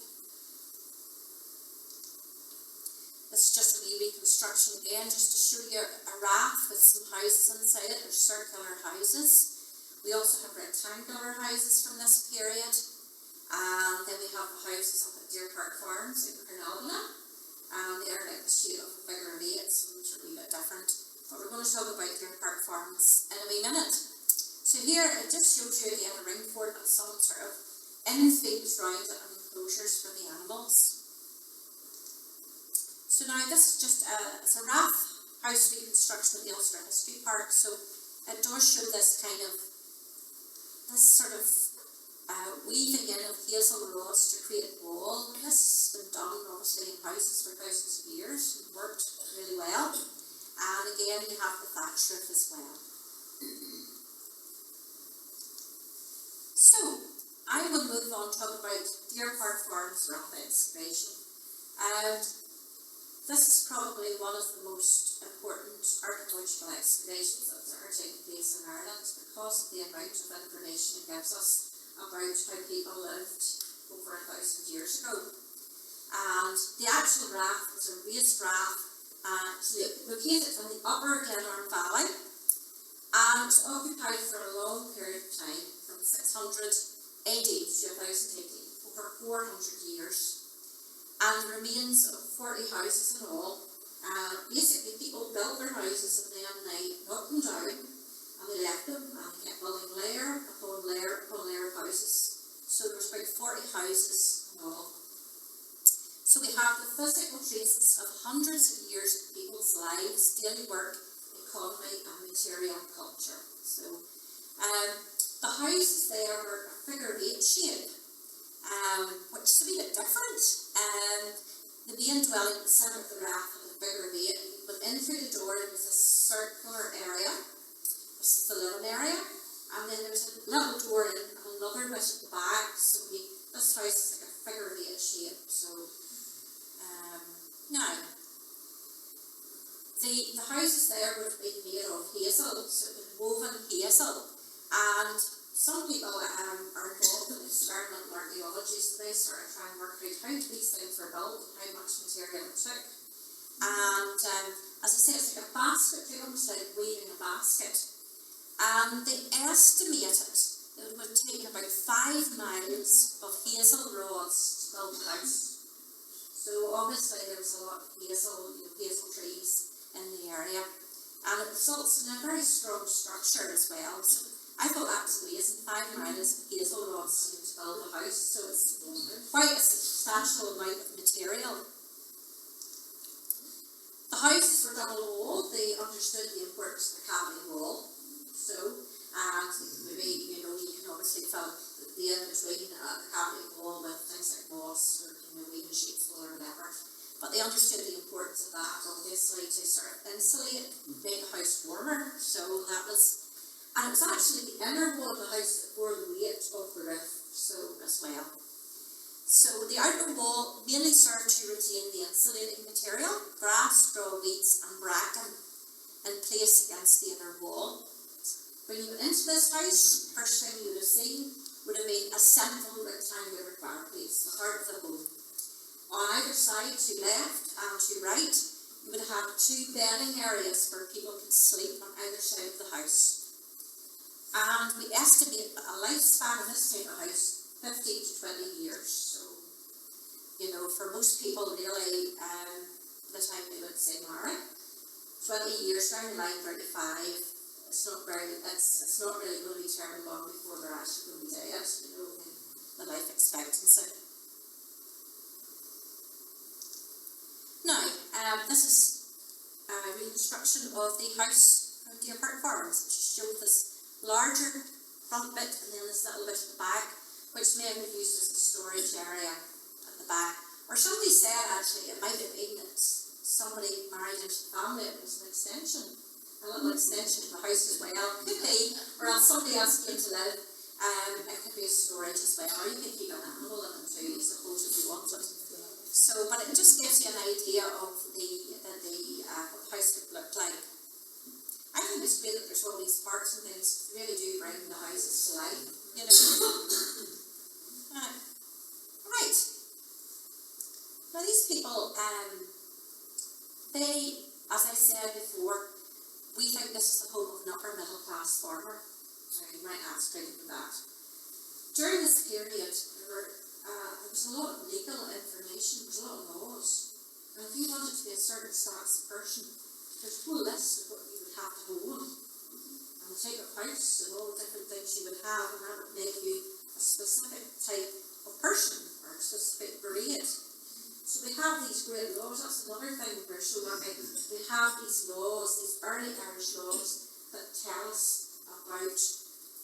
This is just a wee reconstruction again, just to show you a raft with some houses inside it. There's circular houses. We also have rectangular houses from this period. And then we have the houses up at Deer Park Farms in Carnarvon. And they are like the shape of a figure of 8, so those are a wee bit different. But we're going to talk about Deer Park Farms in a wee minute. So here it just shows you again a ring fort and some sort of in-fields round it and enclosures for the animals. So now this is just it's a raft house reconstruction at the Ulster History Park. So it does show this kind of, this sort of weaving in of hazel rods to create a wall. And this has been done obviously in houses for thousands of years and worked really well. And again, you have the thatch roof as well. So, I will move on to talk about Deer Park Farms raft excavation. And this is probably one of the most important archaeological excavations that are taking place in Ireland because of the amount of information it gives us about how people lived over 1,000 years ago. And the actual raft was a raised raft. It's located in the upper Glenarm Valley, and it was occupied for a long period of time, from 600 AD to 1000 AD, over 400 years, and the remains of 40 houses in all. Basically, people built their houses and then they knocked them down, and they left them, and they kept building layer upon layer upon layer of houses. So there was about 40 houses in all. So we have the physical traces of hundreds of years of people's lives, daily work, economy and material culture. So the houses there were a figure of 8 shape, which is a wee bit different. The main dwelling at the centre of the raft had a figure of 8, but in through the door there was a circular area. This is the living area, and then there's a little door in and another bit at the back. So this house is like a figure of 8 shape. So now, The houses there would have been made of hazel, so it was woven hazel, and some people are involved in experimental archaeology, so they sort of try and work out how these things were built and how much material it took. And as I say, it's like a basket, they almost like weaving a basket. And they estimated that it would take about 5 miles of hazel rods to build the house. So obviously there was a lot of hazel, hazel trees in the area, and it results in a very strong structure as well. So I thought that was amazing. 5 miles of hazel rods to build a house, so it's quite a substantial amount of material. The houses were double walled. They understood the importance of the cavity wall. So, and maybe, you can obviously fill the in-between the cavity wall with things like moss or, weaving sheep's wool or whatever. But they understood the importance of that, obviously, to sort of insulate, make the house warmer. So that was, and it was actually the inner wall of the house that bore the weight of the roof, so as well. So the outer wall mainly served to retain the insulating material, grass, straw, weeds and bracken in place against the inner wall. When you went into this house, first thing you would have seen would have been a central rectangular fireplace, the heart of the home. On either side, to left and to right, you would have 2 bedding areas where people could sleep on either side of the house. And we estimate that a lifespan of this type of house, 15 to 20 years. So, for most people really, the time they would say marry, 20 years down the line, 35, it's not really going to be terribly long before they're actually going to be dead, the life expectancy. Now, this is a reconstruction of the house from Deer Park Farms, which showed this larger front bit and then this little bit at the back, which may have been used as a storage area at the back. Or somebody said actually it might have been that somebody married into the family, it was an extension, a little extension of the house as well. Could be, or else somebody else came to live. It could be a storage as well, or you could keep an animal in it too, I suppose, if you wanted. So, but it just gives you an idea of what the house would look like. I think it's great that there's all these parks and things, really do bring the houses to life, Right. Now these people, they, as I said before, we think this is the home of an upper middle class farmer. Now you might ask, how do you do that? During this period, there was a lot of legal information, there was a lot of laws. And if you wanted to be a certain status person, there's a whole list of what you would have to own. And the type of house and all the different things you would have, and that would make you a specific type of person or a specific breed. So we have these great laws. That's another thing we're so lucky. We have these laws, these early Irish laws that tell us about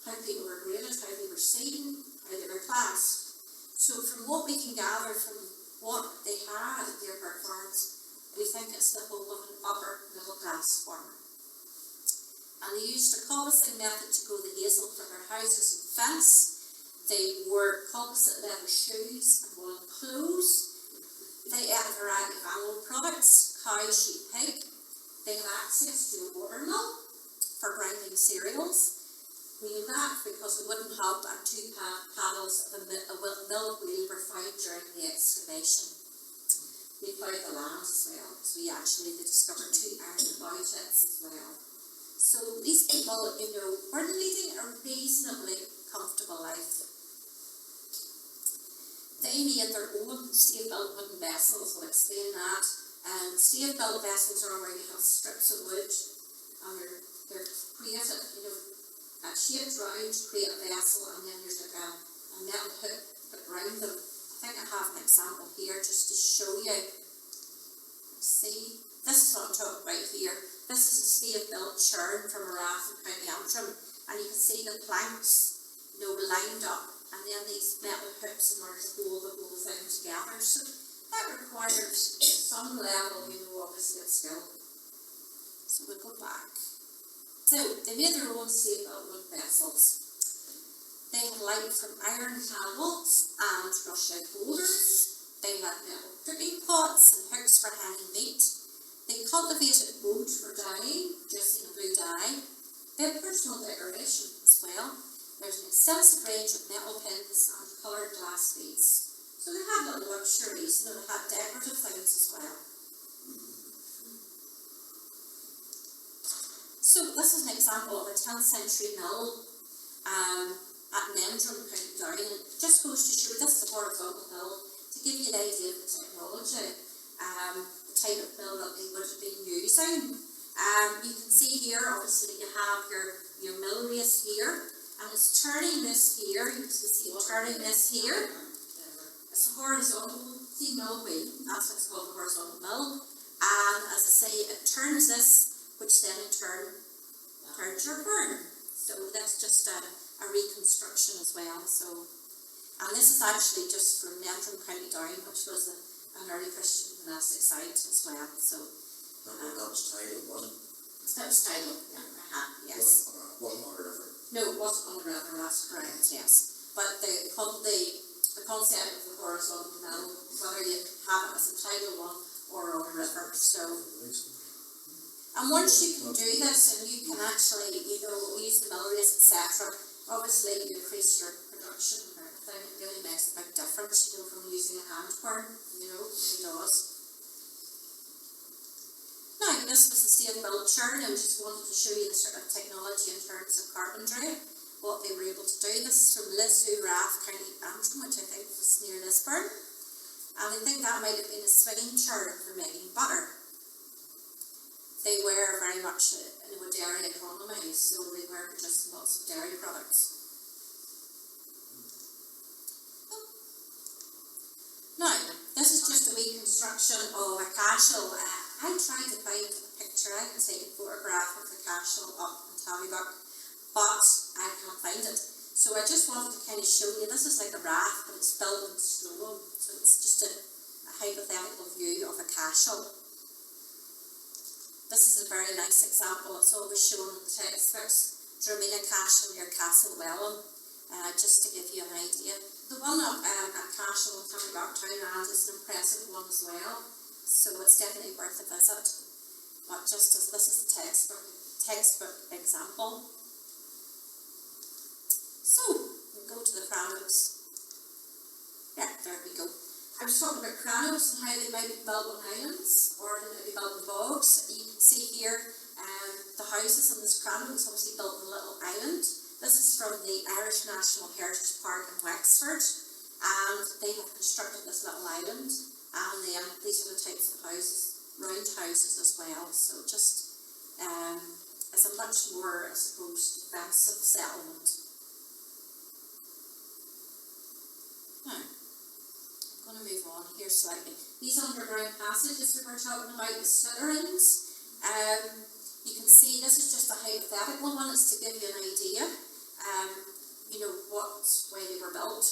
how people were graded, how they were seen, how they were classed. So from what we can gather from what they had at Deer Park Farms, we think it's the home of an upper middle class farmer. And they used a coppicing method to grow the hazel for their houses and fence. They wore composite leather shoes and woolen clothes. They ate a variety of animal products, cow, sheep, pig. They had access to a water mill for grinding cereals. We knew that because a wooden hub and 2 paddles of a mill wheel were found during the excavation. We ploughed the land as well, because they discovered 2 iron plough tips as well. So these people, were leading a reasonably comfortable life. They made their own stave-built wooden vessels. I'll explain that. Stave-built vessels are where you have strips of wood, and they're created, shaped round to create a vessel, and then there's like a metal hook put around them. I think I have an example here just to show you. See, this is what I'm talking about here. This is a stave-built churn from a raft in County Antrim, and you can see the planks, lined up, and then these metal hooks in order to hold the whole thing together. So that requires some level, obviously, of skill. So we'll go back. So they made their own stave-built wooden vessels. They had light from iron handles and brush-out holders. They had metal cooking pots and hooks for hanging meat. They cultivated wood for dyeing, producing a blue dye. They had personal decoration as well. There's an extensive range of metal pins and coloured glass beads. So they had little luxuries, they had decorative things as well. So this is an example of a 10th century mill at Nendron, County Down. And it just goes to show this is a horizontal mill to give you an idea of the technology, the type of mill that they would have been using. You can see here, obviously, you have your mill race here, and it's turning this here. You can see it turning this here. It's a horizontal mill wheel. That's what's called a horizontal mill. And as I say, it turns this, which then in turn turns your burn. So that's just a reconstruction as well. So, and this is actually just from Nendron, County Down, which was an early Christian monastic site as well. So
That was tidal, wasn't it?
that was tidal, yes.
Wasn't on a river.
No, it wasn't on the river, that's correct, yes. But the concept of the horizontal mill, whether you have it as a tidal one or on a river, so. And once you can do this and you can actually, use the mill race, etc., obviously you increase your production and everything. It really makes a big difference, from using a hand burn, it does. Now, this was the steel mill churn. I just wanted to show you the sort of technology in terms of carpentry, what they were able to do. This is from Lisdoo Rath, County Antrim, which I think was near Lisburn. And I think that might have been a swinging churn for making butter. They were very much a dairy economy, so they were producing lots of dairy products. Now, this is just a reconstruction of a castle. I tried to find a picture, I can take a photograph of the castle up in Tavibuck, but I can't find it. So I just wanted to kind of show you, this is like a raft, but it's built in stone, so it's just a hypothetical view of a castle. This is a very nice example, it's always shown in the textbooks, Dromina Castle near Castle Welland, just to give you an idea. The one up at Castle in Tavibuck Townland is an impressive one as well. So it's definitely worth a visit. But just as this is the textbook example. So we go to the cranos. Yeah, there we go. I was talking about cranos and how they might be built on islands or they might be built in bogs. You can see here the houses in this crano is obviously built on a little island. This is from the Irish National Heritage Park in Wexford, and they have constructed this little island. And then these are the types of houses, round houses as well. So just it's a much more, I suppose, defensive settlement. Now, I'm going to move on here slightly. These underground passages we were talking about, the sitterings, you can see this is just a hypothetical one. It's to give you an idea, what way they were built.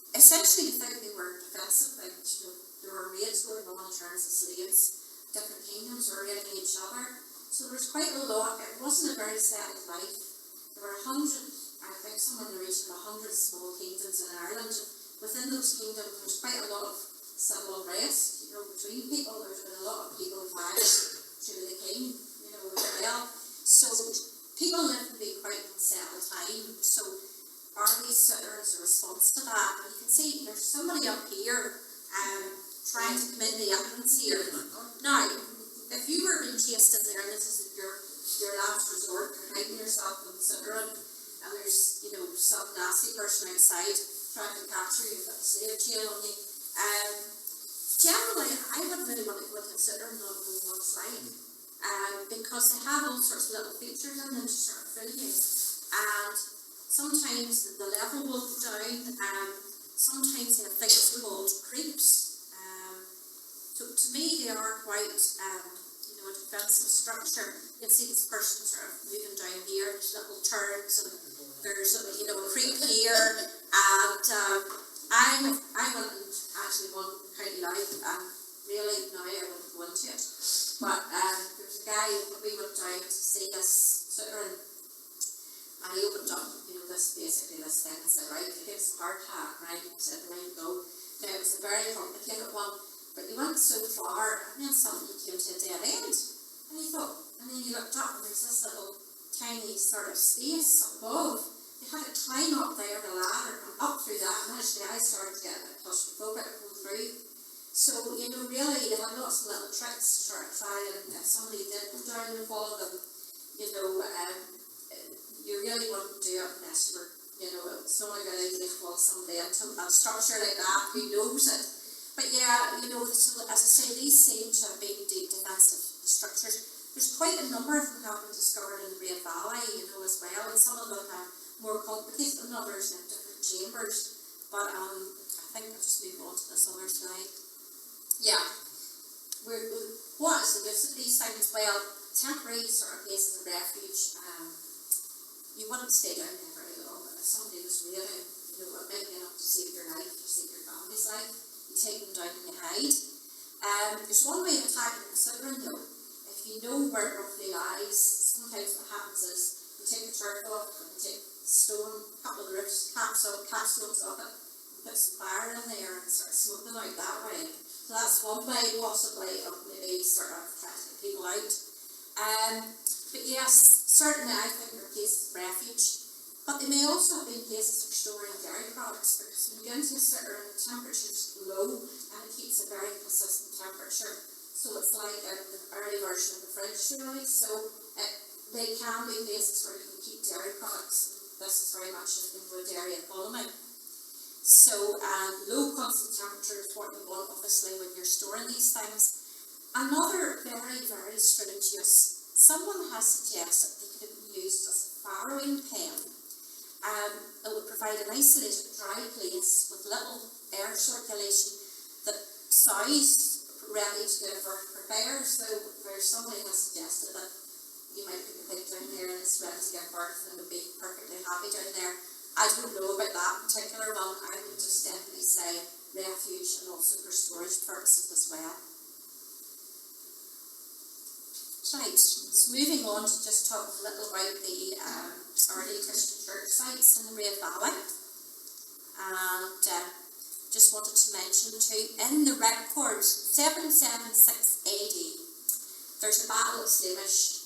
Essentially, you think they were defensive things. There were raids going on in terms of slaves. Different kingdoms were raiding each other. So there was quite a lot. It wasn't a very settled life. There were 100, I think somewhere in the region of 100 small kingdoms in Ireland. Within those kingdoms, there's quite a lot of civil unrest, between people. There's been a lot of people fighting to the king, as well. So people lived in a quite unsettled time. So army sitters a response to that. And you can see there's somebody up here trying to come in the entrance here. Now, if you were being chased in there, and this is your last resort, you're hiding yourself in the sitter and there's, some nasty person outside trying to capture you, put a slave chain on you. Generally, I wouldn't really want to go into a sitter and not know what's like. Because they have all sorts of little features in them to sort of fool you. And sometimes the level will go down, sometimes they have things called creeps. So to me they are quite, a defensive structure. You can see this person sort of moving down here, there's little turns and there's a creep here. And I went and actually won County Life and really now I wouldn't go into it. But there's a guy, we went down to see this sitter and he opened up, this thing and said, right, if it gets a hard hat, right, he said, right, go. Now it was a very complicated one, but you went so far, and then suddenly you came to a dead end. And you thought, and then you looked up and there's this little tiny sort of space above. You had to climb up there the ladder and up through that, and actually I started to get a bit claustrophobic going through. So, you know, really they had lots of little tricks to sort of try, and if somebody did go down and follow them, you know, you really wouldn't do it unless you were, you know, it's not a good idea to follow somebody into a structure like that who knows it. But yeah, you know, so as I say, these seem to have been deep defensive structures. There's quite a number of them have been discovered in the Great Valley, you know, as well, and some of them are more complicated than others in different chambers. But I think I'll just move on to this other slide. Yeah. What is the use of these things? Well, temporary sort of places of refuge, you wouldn't stay down there very long, but if somebody was raiding, you know, it might be enough to save your life or save your family's life, you take them down and you hide. There's one way of attacking and considering though. If you know where it roughly lies, sometimes what happens is you take the turf off and you take the stone, a couple of the roofs, capstones off it, and put some fire in there and start smoking out that way. So that's one way possibly of maybe sort of testing people out. But yes, certainly I think there are places of refuge, but they may also have been places for storing dairy products, because when you get into a certain temperature's low and it keeps a very consistent temperature. So it's like an early version of the fridge really. So they can be places where you can keep dairy products. This is very much into a dairy economy. So low constant temperature is what you want obviously when you're storing these things. Another very, very strange use. Someone has suggested they could have been used as a farrowing pen. It would provide an isolated dry place with little air circulation that sows ready to give birth for bears. So where somebody has suggested that you might put your pig down there and it's ready to give birth and it would be perfectly happy down there. I don't know about that particular one. I would just definitely say refuge and also for storage purposes as well. Right, so moving on to just talk a little about the early Christian church sites in the Great Valley. And just wanted to mention too, in the records, 776 AD, there's a battle at Slemish.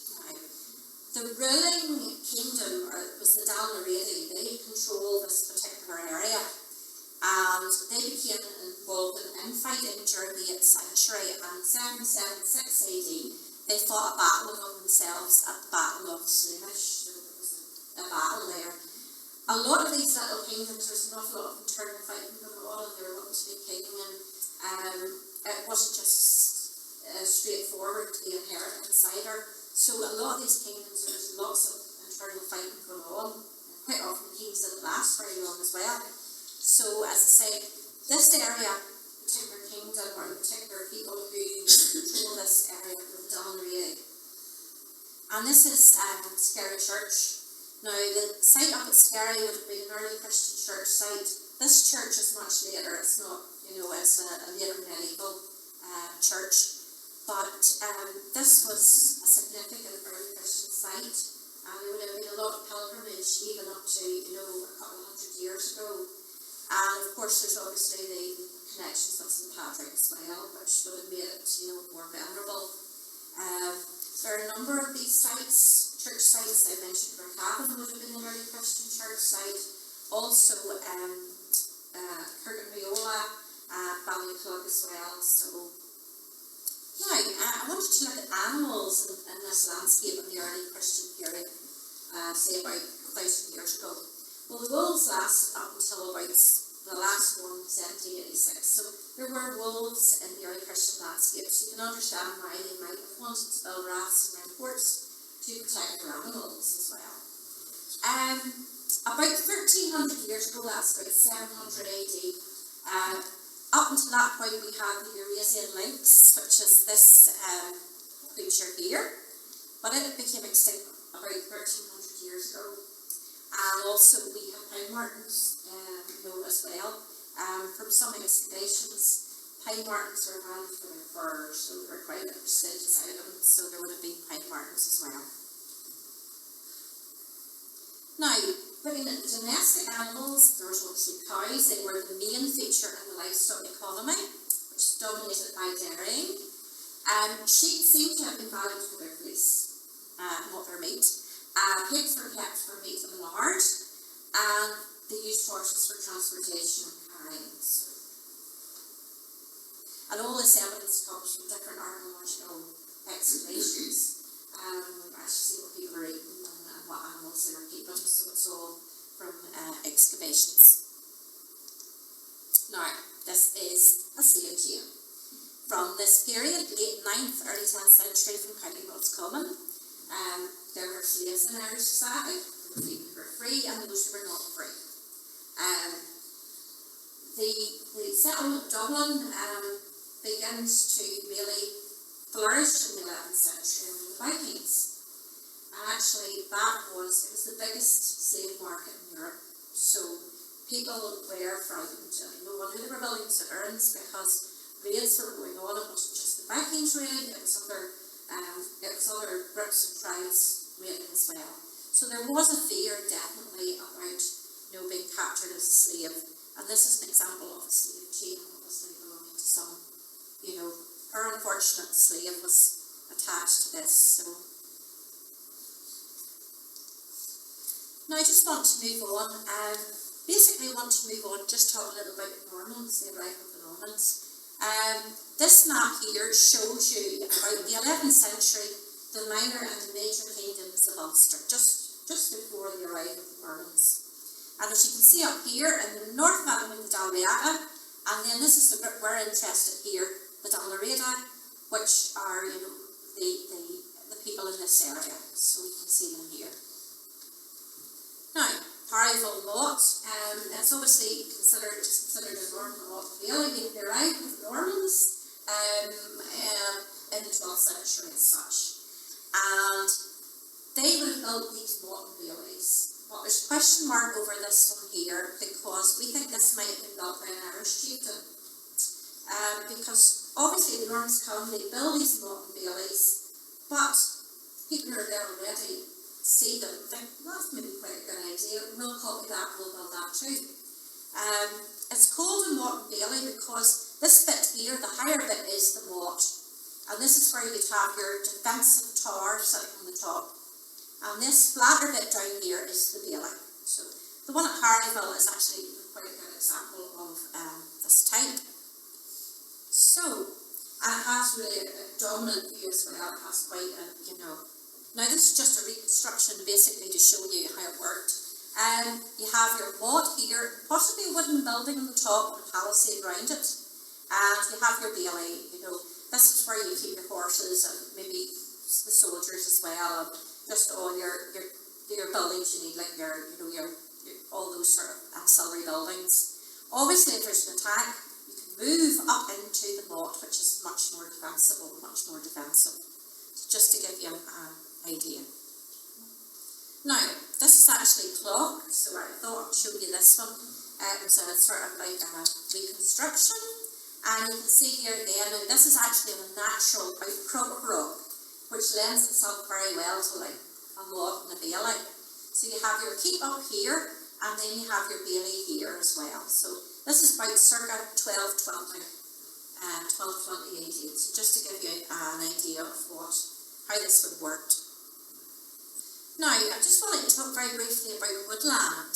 The ruling kingdom was the Dalmaridi. They control this particular area, and they became involved in infighting during the 8th century. And in 776 AD, they fought a battle among themselves at the Battle of Slemish. So there was a battle there. A lot of these little kingdoms, there's an awful lot of internal fighting going on, and they were wanting to be king, and it wasn't just straightforward to be inherited insider. So a lot of these kingdoms, there was lots of internal fighting going on, and quite often the kings didn't last very long as well. So as I say, this area, particular kingdom, or the particular people who control this area, were the Dalmaridi. And this is Skerry Church. Now, the site up at Skerry would have been an early Christian church site. This church is much later. It's not, you know, it's a later medieval church. But this was a significant early Christian site, and there would have been a lot of pilgrimage even up to, you know, a couple of hundred years ago. And of course there's obviously the connections with St Patrick as well, which would have made it, you know, more venerable. There are a number of these sites, church sites. I mentioned Brookhaven would have been an early Christian church site. Also Kirkinreola, Ballyclug as well. So now, I wanted to look at animals in this landscape in the early Christian period, say about 1,000 years ago. Well, the wolves lasted up until about the last one, 1786. So there were wolves in the early Christian landscape, so you can understand why they might have wanted to build rafts and forts to protect their animals as well. About 1,300 years ago, that's about 700 AD, up until that point we had the Eurasian lynx, which is this creature here, but it became extinct about 1,300 years ago. And also we have pine martens, as well. From some excavations, pine martens were valued for their fur, so they were quite a prestigious item, so there would have been pine martens as well. Now, looking at the domestic animals, there was obviously cows. They were the main feature in the livestock economy. which is dominated by dairying. Sheep seem to have been valued for their fleece, not their meat. Pigs were kept for meat and lard, and they used horses for transportation and carrying. And all this evidence comes from different archaeological excavations. We actually see what people are eating and what animals they were keeping, so it's all from excavations. Now, this is a slave jail. From this period, late 9th, early 10th century, from County Roscommon, there were slaves in Irish society. People were free and those who were not free. The settlement of Dublin begins to really flourish in the 11th century under the Vikings. And actually it was the biggest slave market in Europe. So people were frightened, and no wonder they were building citterns, because raids were going on. It wasn't just the Vikings raiding, it was other groups and tribes raiding as well. So there was a fear definitely about being captured as a slave. And this is an example of a slave chain, obviously belonging to some, her unfortunate slave was attached to this. So now I just want to move on. Basically I want to move on, just talk a little about the Normans, the arrival of the Normans. This map here shows you about the 11th century, the minor and the major kingdoms of Ulster, just before the arrival of the Normans. And as you can see up here in the north valley of the Dalriada, and then this is the bit we're interested here, the Dalriada, which are the people in this area. So you can see them here. Now, Harryville Motte, it's obviously considered a Norman Motte Bailey. They arrived with Normans in the 12th century as such. And they would have built these Motte Baileys. But there's a question mark over this one here, because we think this might have been built by an Irish chieftain. Because obviously the Normans come, they build these Motte Baileys, but people who are there already see them and think, well, that's maybe quite a good idea, we'll copy that, we'll build that too. It's called a Motte Bailey because this bit here, the higher bit, is the motte, and this is where you'd have your defensive tower sitting on the top, and this flatter bit down here is the bailey. So the one at Harryville is actually quite a good example of this type. So, and it has really a dominant view as well. It has quite a, Now this is just a reconstruction basically to show you how it worked. You have your motte here, possibly a wooden building on the top and a palisade around it. And you have your bailey, this is where you keep your horses and maybe the soldiers as well, and just all your buildings you need, like your all those sort of ancillary buildings. Obviously if there's an attack, you can move up into the motte, which is much more defensible, much more defensive. So just to give you an idea. Now, this is actually clock, so I thought I'd show you this one. So it's sort of like a reconstruction, and you can see here again, and this is actually a natural outcrop of rock, which lends itself very well to like a motte and a bailey. So you have your keep up here, and then you have your bailey here as well. So this is about circa 1220 AD, so just to give you an idea of how this would work. Now, I just wanted to talk very briefly about woodland.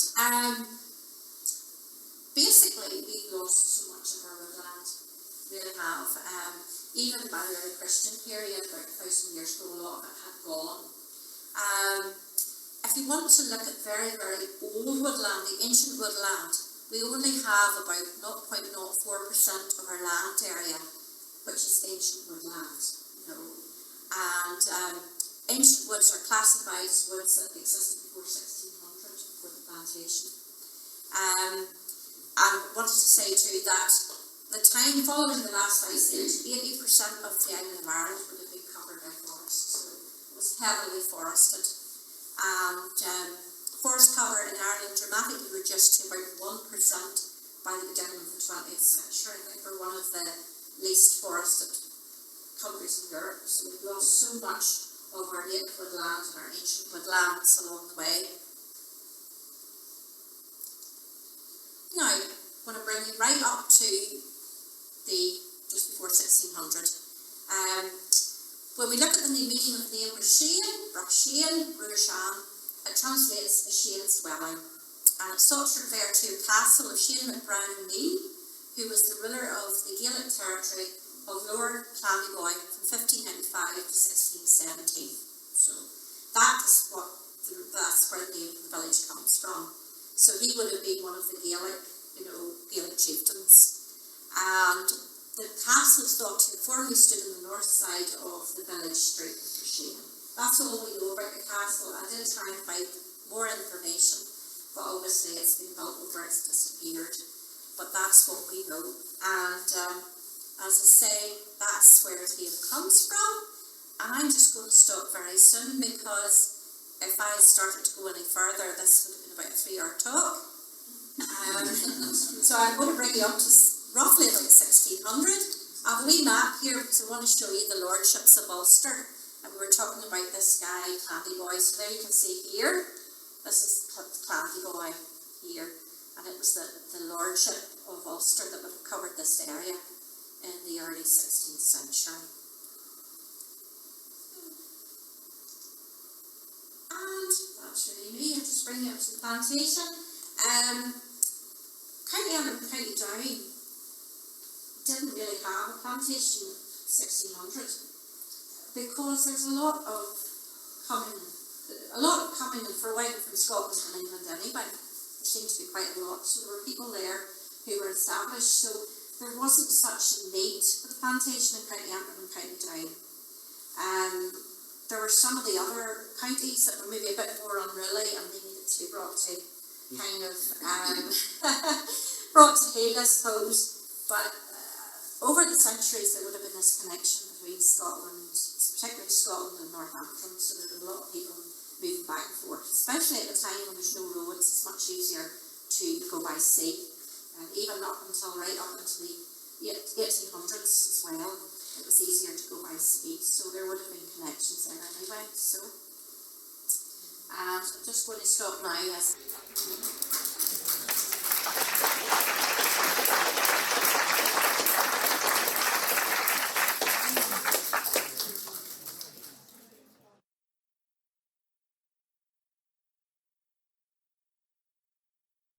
Basically, we've lost so much of our woodland, really have. Even by the early Christian period, about 1,000 years ago, a lot of it had gone. If you want to look at very, very old woodland, the ancient woodland, we only have about 0.04% of our land area, which is ancient woodland. And ancient woods are classified as woods that existed before 1600, before the plantation. And I wanted to say too that the time following the last ice age, 80% of the island of Ireland would have been covered by forest, so it was heavily forested. And forest cover in Ireland dramatically reduced to about 1% by the beginning of the 20th century. I think we're one of the least forested countries in Europe, so we've lost so much of our native woodland and our ancient woodlands along the way. Now, I want to bring you right up to the just before 1600. When we look at the meaning of the name Rushain, Rushan, it translates as Shane's dwelling, and it's sought to refer to a castle of Shane McBrown O'Neill, who was the ruler of the Gaelic territory of Lower Clanniboy from 1595 to 1617. So that's where the name of the village comes from. So he would have been one of the Gaelic chieftains. And the castle is thought to have formerly stood on the north side of the village street of Rushain. That's all we know about the castle. I did try and find more information, but obviously it's been built over, it's disappeared. But that's what we know. And as I say, that's where his name comes from. And I'm just going to stop very soon, because if I started to go any further, this would have been about a 3-hour talk. So I'm going to bring you up to roughly about 1600. I have a wee map here because I want to show you the lordships of Ulster. And we were talking about this guy, Clanniboy. So there you can see here, this is Clanniboy here. And it was the lordship of Ulster that would have covered this area in the early 16th century. And that's really me. I'm just bringing you up to the plantation. County Antrim and County Down didn't really have a plantation in 1600, because there's a lot of coming and froing from Scotland and England anyway. There seemed to be quite a lot. So there were people there who were established. So there wasn't such a need for the plantation in County Antrim and County Down. There were some of the other counties that were maybe a bit more unruly, and they needed to be brought to kind of brought to heel, I suppose. But over the centuries, there would have been this connection between Scotland, particularly Scotland and Northampton. So there were a lot of people moving back and forth, especially at the time when there's no roads. It's much easier to go by sea, and even right up into the 1800s as well. It was easier to go by sea, so there would have been connections there anyway. So, and I'm just going to stop now. Yes.